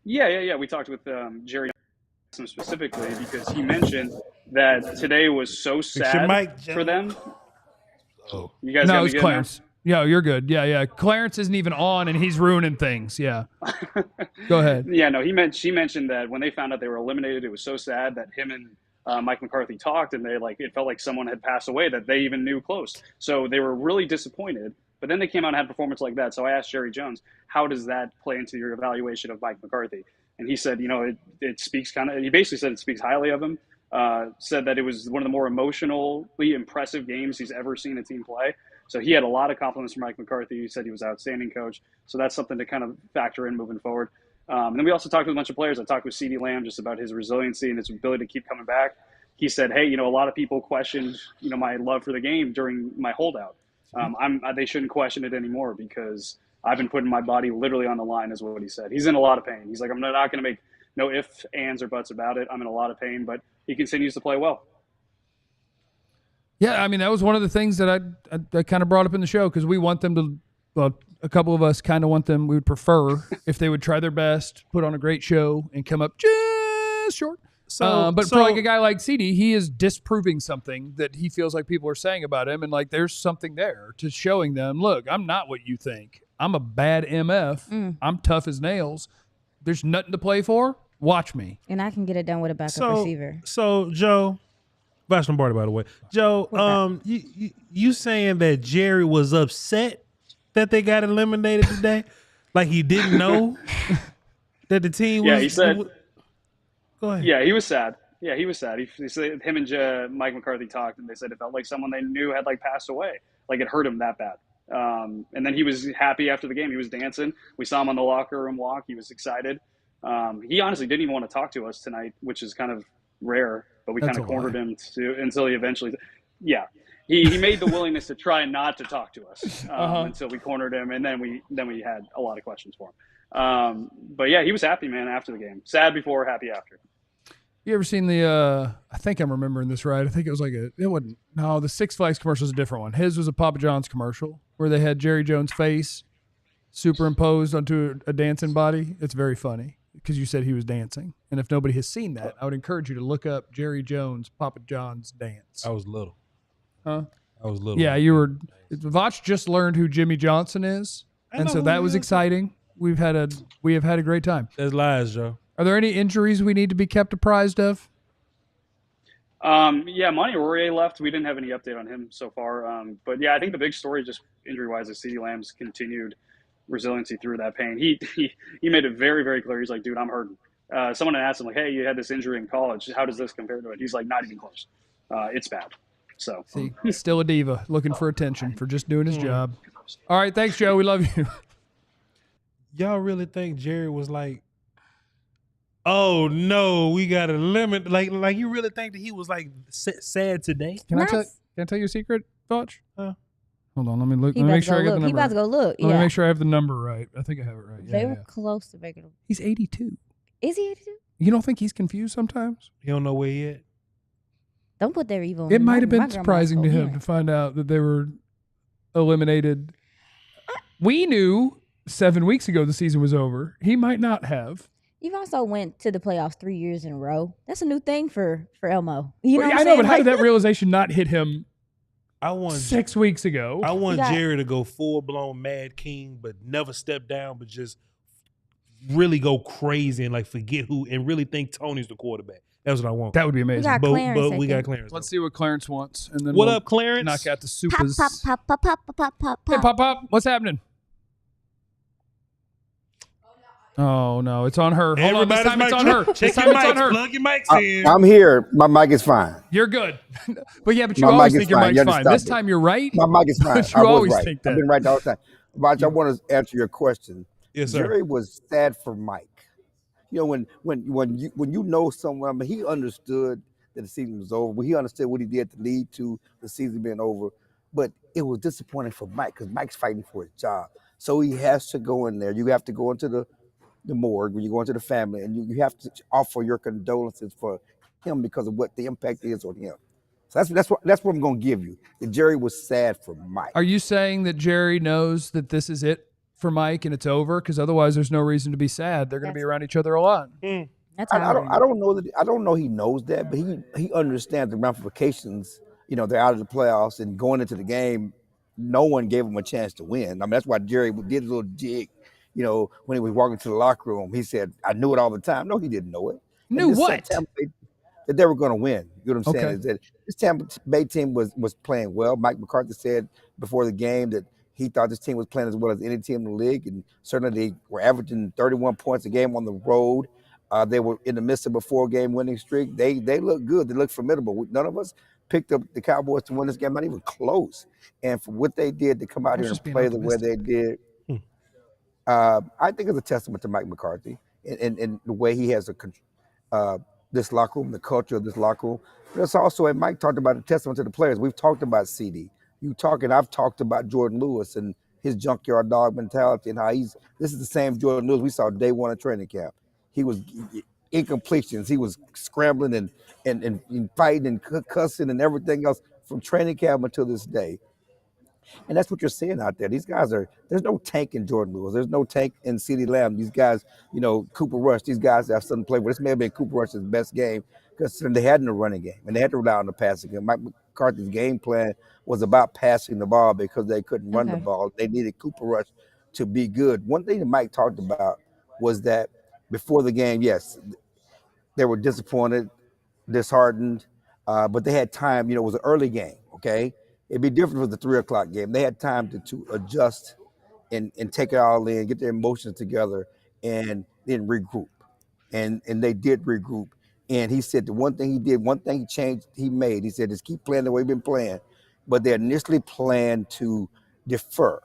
Yeah. We talked with Jerry specifically because he mentioned that today was so your sad mic, for them. Oh. You guys No, got it me was good now? Clarence. Yeah, you're good. Yeah. Clarence isn't even on, and he's ruining things. Yeah. Go ahead. Yeah, no, she mentioned that when they found out they were eliminated, it was so sad that him and Mike McCarthy talked, and it felt like someone had passed away that they even knew close. So they were really disappointed. But then they came out and had a performance like that. So I asked Jerry Jones, how does that play into your evaluation of Mike McCarthy? And he said, it speaks he basically said it speaks highly of him. Said that it was one of the more emotionally impressive games he's ever seen a team play. So he had a lot of compliments from Mike McCarthy. He said he was an outstanding coach. So that's something to kind of factor in moving forward. And then we also talked with a bunch of players. I talked with CeeDee Lamb just about his resiliency and his ability to keep coming back. He said, hey, a lot of people questioned, my love for the game during my holdout. They shouldn't question it anymore because I've been putting my body literally on the line, is what he said. He's in a lot of pain. He's like, I'm not going to make no ifs, ands, or buts about it. I'm in a lot of pain, but he continues to play well. Yeah, I mean, that was one of the things that I kind of brought up in the show because we want them to, well, a couple of us kind of want them, we would prefer if they would try their best, put on a great show, and come up just short. But for like a guy like CeeDee, he is disproving something that he feels like people are saying about him, and like there's something there to showing them, look, I'm not what you think. I'm a bad MF. I'm tough as nails. There's nothing to play for. Watch me. And I can get it done with a backup receiver. So Joe, Vash Lombardi, by the way. Joe, you saying that Jerry was upset that they got eliminated today? Like he didn't know that the team was. Yeah, he said. Go ahead. Yeah, he was sad. He said him and Mike McCarthy talked, and they said it felt like someone they knew had passed away. Like it hurt him that bad. And then he was happy after the game. He was dancing. We saw him on the locker room walk. He was excited. He honestly didn't even want to talk to us tonight, which is kind of rare. But we kind of cornered him until he eventually. Yeah, he made the willingness to try not to talk to us until we cornered him, and then we had a lot of questions for him. But yeah, he was happy, man, after the game. Sad before, happy after. You ever seen the, I think I'm remembering this right. I think it was the Six Flags commercial is a different one. His was a Papa John's commercial where they had Jerry Jones' face superimposed onto a dancing body. It's very funny. because you said he was dancing. And if nobody has seen that, I would encourage you to look up Jerry Jones, Papa John's dance. I was little. Huh? I was little. Yeah, you were. Vach just learned who Jimmy Johnson is, and so that was exciting. We have had a great time. That's lies, Joe. Are there any injuries we need to be kept apprised of? Yeah, Monty Aurier left. We didn't have any update on him so far. But yeah, I think the big story, just injury-wise, is CeeDee Lamb's continued resiliency through that pain. He made it very, very clear. He's like, dude, I'm hurting. Someone had asked him, like, hey, you had this injury in college. How does this compare to it? He's like, not even close. It's bad. So see, still a diva, looking for attention for just doing his job. All right, thanks, Joe. We love you. Y'all really think Jerry was like, oh no, we got a limit? Like you really think that he was like sad today? Can I tell you a secret, Vach? Huh? Hold on, let me look. Let me make sure I get the number. He about to go look. Let me make sure I have the number right. I think I have it right. They were close to making him. He's 82. Is he 82? You don't think he's confused sometimes? He don't know where he at. Don't put their evil on It him. might have My been surprising to him to find out that they were eliminated. We knew 7 weeks ago the season was over. He might not have. You've also went to the playoffs 3 years in a row. That's a new thing for Elmo. You know what I'm I know, saying? but how did that realization not hit him I want 6 weeks ago? I want Jerry to go full-blown Mad King, but never step down, but just really go crazy and like forget who and really think Tony's the quarterback. That's what I want. That would be amazing. But we got Clarence. Let's see what Clarence wants, and then what we'll up, Clarence? knock out the supers. Pop, pop, pop, pop, pop, pop, pop, Hey, pop. What's happening? Oh no, it's on her. Hold on, this time it's on her. This time it's on her. Plug your mics in. I'm here. My mic is fine. You're good. But you My always mic think is your fine. mic's You fine. This time you're right. My mic is fine. But I you was always right. think that. I've been right the whole time. But I want to answer your question. Yes, sir. Jerry was sad for Mike. You know, when you know someone, I mean, he understood that the season was over. He understood what he did to lead to the season being over. But it was disappointing for Mike because Mike's fighting for his job. So he has to go in there. You have to go into the morgue when you go into the family, and you have to offer your condolences for him because of what the impact is on him. So that's what I'm going to give you. That Jerry was sad for Mike. Are you saying that Jerry knows that this is it for Mike and it's over? Because otherwise, there's no reason to be sad. They're going to be around each other a lot. That's I don't know he knows that, but he understands the ramifications. You know, they're out of the playoffs and going into the game. No one gave him a chance to win. I mean, that's why Jerry did a little jig. You know, when he was walking to the locker room, he said, "I knew it all the time." No, he didn't know it. Knew what? That they were going to win. You know what I'm saying? Okay. Is that this Tampa Bay team was playing well. Mike McCarthy said before the game that he thought this team was playing as well as any team in the league, and certainly they were averaging 31 points a game on the road. They were in the midst of a 4-game winning streak. They looked good. They looked formidable. None of us picked up the Cowboys to win this game, not even close. And for what they did to come out here and play the way they did, I think it's a testament to Mike McCarthy and the way he has this locker room, the culture of this locker room. But it's also, and Mike talked about a testament to the players. We've talked about CeeDee. I've talked about Jourdan Lewis and his junkyard dog mentality and how this is the same Jourdan Lewis we saw day one of training camp. He was incompletions. He was scrambling and fighting and cussing and everything else from training camp until this day. And that's what you're seeing out there. These guys there's no tank in Jourdan Lewis. There's no tank in CeeDee Lamb. These guys, you know, Cooper Rush, these guys have something to play with. This may have been Cooper Rush's best game because they had no running game and they had to rely on the passing game. Mike McCarthy's game plan was about passing the ball because they couldn't run the ball. They needed Cooper Rush to be good. One thing that Mike talked about was that before the game, yes, they were disappointed, disheartened, but they had time. You know, it was an early game, okay? It'd be different with the 3:00 game. They had time to adjust and take it all in, get their emotions together, and then regroup. And they did regroup. And he said the one thing he changed, he made. He said, just keep playing the way we've been playing. But they initially planned to defer.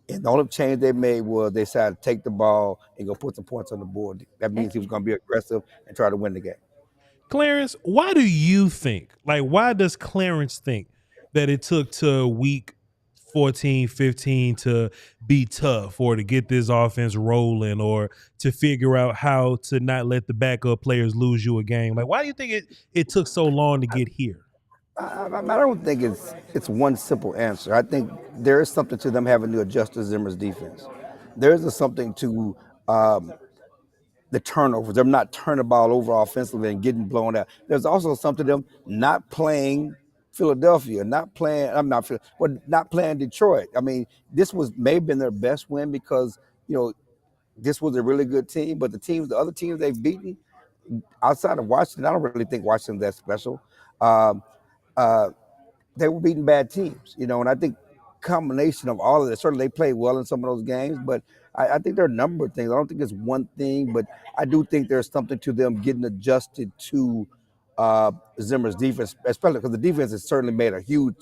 And the only change they made was they decided to take the ball and go put some points on the board. That means he was going to be aggressive and try to win the game. Clarence, why do you think, why does Clarence think that it took to week 14, 15 to be tough or to get this offense rolling or to figure out how to not let the backup players lose you a game? Why do you think it took so long to get here? I don't think it's one simple answer. I think there is something to them having to adjust to Zimmer's defense. There is something to the turnovers. They're not turning the ball over offensively and getting blown out. There's also something to them not playing Philadelphia, not playing Detroit. I mean, this may have been their best win because, this was a really good team, but the other teams they've beaten, outside of Washington, I don't really think Washington's that special. They were beating bad teams, and I think combination of all of this, certainly they played well in some of those games, but I think there are a number of things. I don't think it's one thing, but I do think there's something to them getting adjusted to Zimmer's defense, especially because the defense has certainly made a huge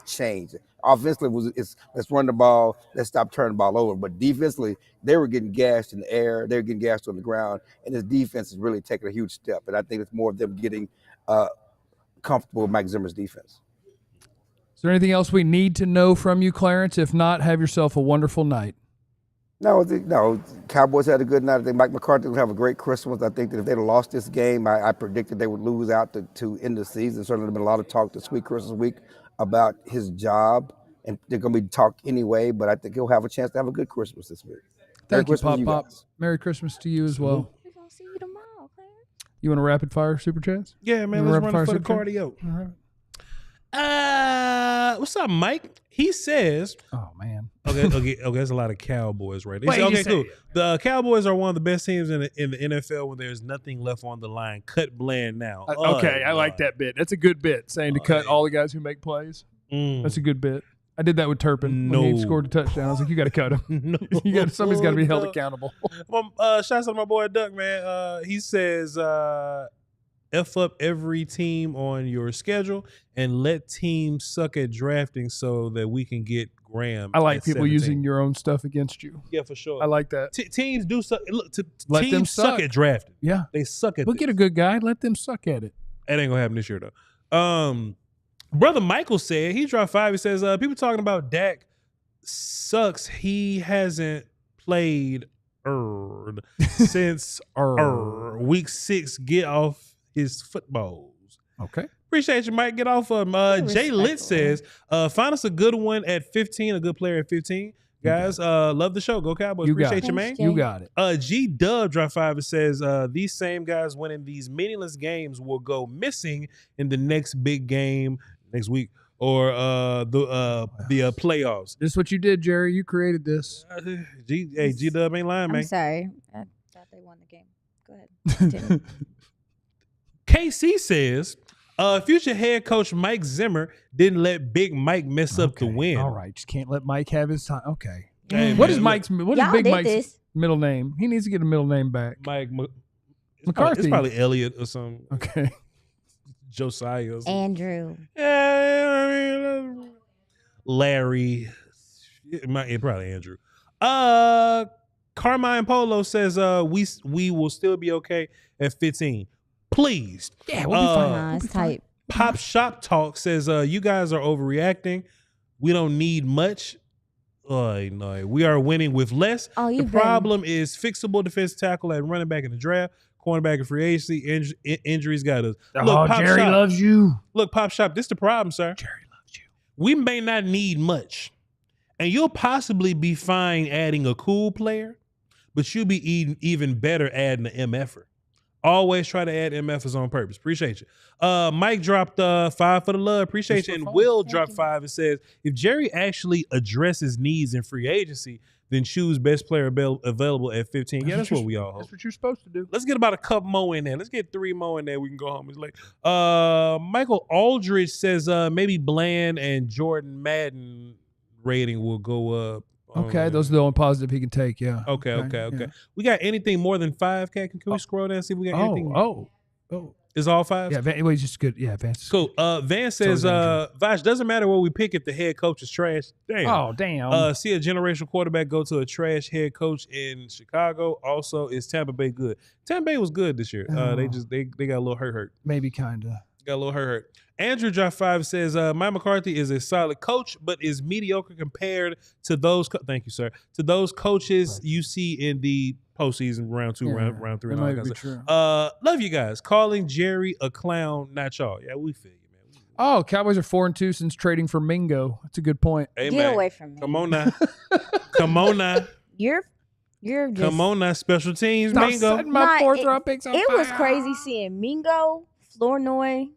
change. Offensively, let's run the ball, let's stop turning the ball over. But defensively, they were getting gashed in the air, they were getting gashed on the ground, and this defense is really taking a huge step. And I think it's more of them getting comfortable with Mike Zimmer's defense. Is there anything else we need to know from you, Clarence? If not, have yourself a wonderful night. No, Cowboys had a good night. I think Mike McCarthy will have a great Christmas. I think that if they'd have lost this game, I predicted they would lose out to end the season. Certainly there's been a lot of talk this week, Christmas week, about his job, and they're going to be talked anyway, but I think he'll have a chance to have a good Christmas this week. Thank you, Pop. Merry Christmas to you as well. We're going to see you tomorrow, Clarence. You want a rapid fire super chats? Yeah, man, let's run for the cardio. All right. What's up, Mike? He says, "Oh man, okay. There's a lot of Cowboys right there. Okay, cool. The Cowboys are one of the best teams in the NFL when there's nothing left on the line. Cut Bland now. I like that bit. That's a good bit. Saying to cut all the guys who make plays. That's a good bit. I did that with Turpin when he scored a touchdown. I was like, you got to cut him. Somebody's got to be held accountable. Shouts out to my boy Duck, man. He says, F up every team on your schedule and let teams suck at drafting so that we can get Graham. I like people 17. using your own stuff against you. Yeah, for sure. I like that. Teams do suck. Look, let them suck at drafting. Yeah. They suck at We'll get a good guy. Let them suck at it. That ain't going to happen this year, though. Brother Michael said, he dropped 5. He says, people talking about Dak sucks. He hasn't played since week 6. Get off his footballs. Okay. Appreciate you, Mike. Get off of him. Jay Litt says, find us a good one at 15, a good player at 15. Guys, love the show. Go Cowboys. Appreciate you, man. You got it. G Dub dropped 5 and says, these same guys winning these meaningless games will go missing in the next big game next week or the playoffs. This is what you did, Jerry. You created this. G Dub ain't lying, man. I'm sorry. I thought they won the game. Go ahead. KC says, future head coach Mike Zimmer didn't let Big Mike mess up the win. All right, just can't let Mike have his time. Okay. Hey, What is Y'all Big did Mike's this. middle name? He needs to get a middle name back. Mike McCarthy. It's probably Elliot or something. Okay. Josiah or something. Andrew. Larry. It probably Andrew. Carmine Polo says we will still be okay at 15. Please. Yeah, we'll be fine. It's tight. Pop Shop Talk says you guys are overreacting. We don't need much. No, we are winning with less. The problem is fixable defensive tackle at running back in the draft, cornerback in free agency. Injuries got us. Look, Pop Jerry Shop, loves you. Look, Pop Shop, this the problem, sir. Jerry loves you. We may not need much, and you'll possibly be fine adding a cool player, but you'll be even better adding an MFer. Always try to add MFers on purpose. Appreciate you. Mike dropped 5 for the love. Appreciate you. And Will dropped 5 and says, if Jerry actually addresses needs in free agency, then choose best player available at 15. Yeah, that's what we all hope. That's what you're supposed to do. Let's get about a couple more in there. Let's get 3 more in there. We can go home. It's like Michael Aldridge says maybe Bland and Jourdan Madden rating will go up. Okay, those are the only positive he can take, yeah. Okay. Yeah. We got anything more than 5, Cat? Can we scroll down and see if we got anything? Oh. Is all 5? Yeah, he's just good. Yeah, Vance. Cool. Van says, Vash, doesn't matter what we pick if the head coach is trash. Damn. Oh, damn. See a generational quarterback go to a trash head coach in Chicago. Also, is Tampa Bay good? Tampa Bay was good this year. They got a little hurt. Maybe kind of. Got a little hurt. Andrew Drop 5 says, Mike McCarthy is a solid coach, but is mediocre compared to those. Thank you, sir. To those coaches you see in the postseason, round 2, round 3. That And all might that be kind of true. stuff. Love you guys. Calling Jerry a clown, not y'all. Yeah, we feel you, man. Oh, Cowboys are 4-2 since trading for Mingo. That's a good point. Hey, Get man. away from me. Come on now. Come on now. You're You're just Come on now, special teams, Stop Mingo. setting my Nah, fourth it- round picks on It was fire. crazy seeing Mingo, Flournoy,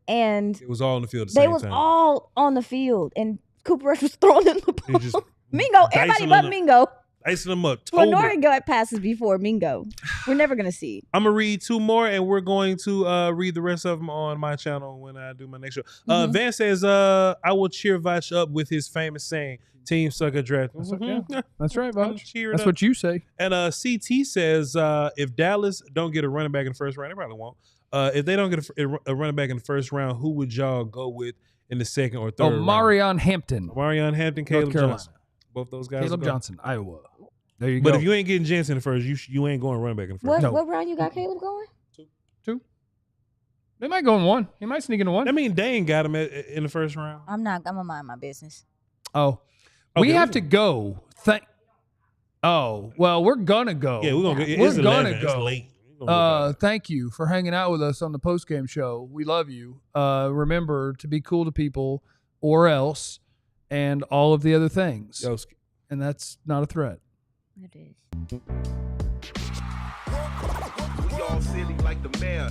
and It was all in the field at the they same was time. all on the field, and Cooper Rush was throwing in the He ball. just Mingo, dicing everybody them but up. Mingo. Icing them up. Totally. Flournoy got passes before Mingo. We're never gonna see it. I'm gonna read 2 more, and we're going to read the rest of them on my channel when I do my next show. Van says, "I will cheer Vach up with his famous saying, team suck at draft.'" That's right, Mhm. That's right, I'm Vach. cheering That's up. what you say. And CT says, if Dallas don't get a running back in the first round, they probably won't. If they don't get a running back in the first round, who would y'all go with in the second or third round? Marion Hampton, Marion Hampton, Caleb Carolina. Johnson. Both those guys. Caleb will go. Johnson, Iowa. There you But go. if you ain't getting Jensen in the first, you ain't going running back in the first. What No. what round you got Caleb going? Two. They might go in one. He might sneak into one. I mean, Dane got him in the first round. I'm gonna mind my business. Oh, Okay, we have to go. Oh, well, we're gonna go. Yeah, we're gonna. It's We're 11. gonna It's go. late. We're gonna go. Thank you for hanging out with us on the postgame show. We love you. Remember to be cool to people, or else, and all of the other things. Yo, And that's not a threat. It is. We all silly like the mayor.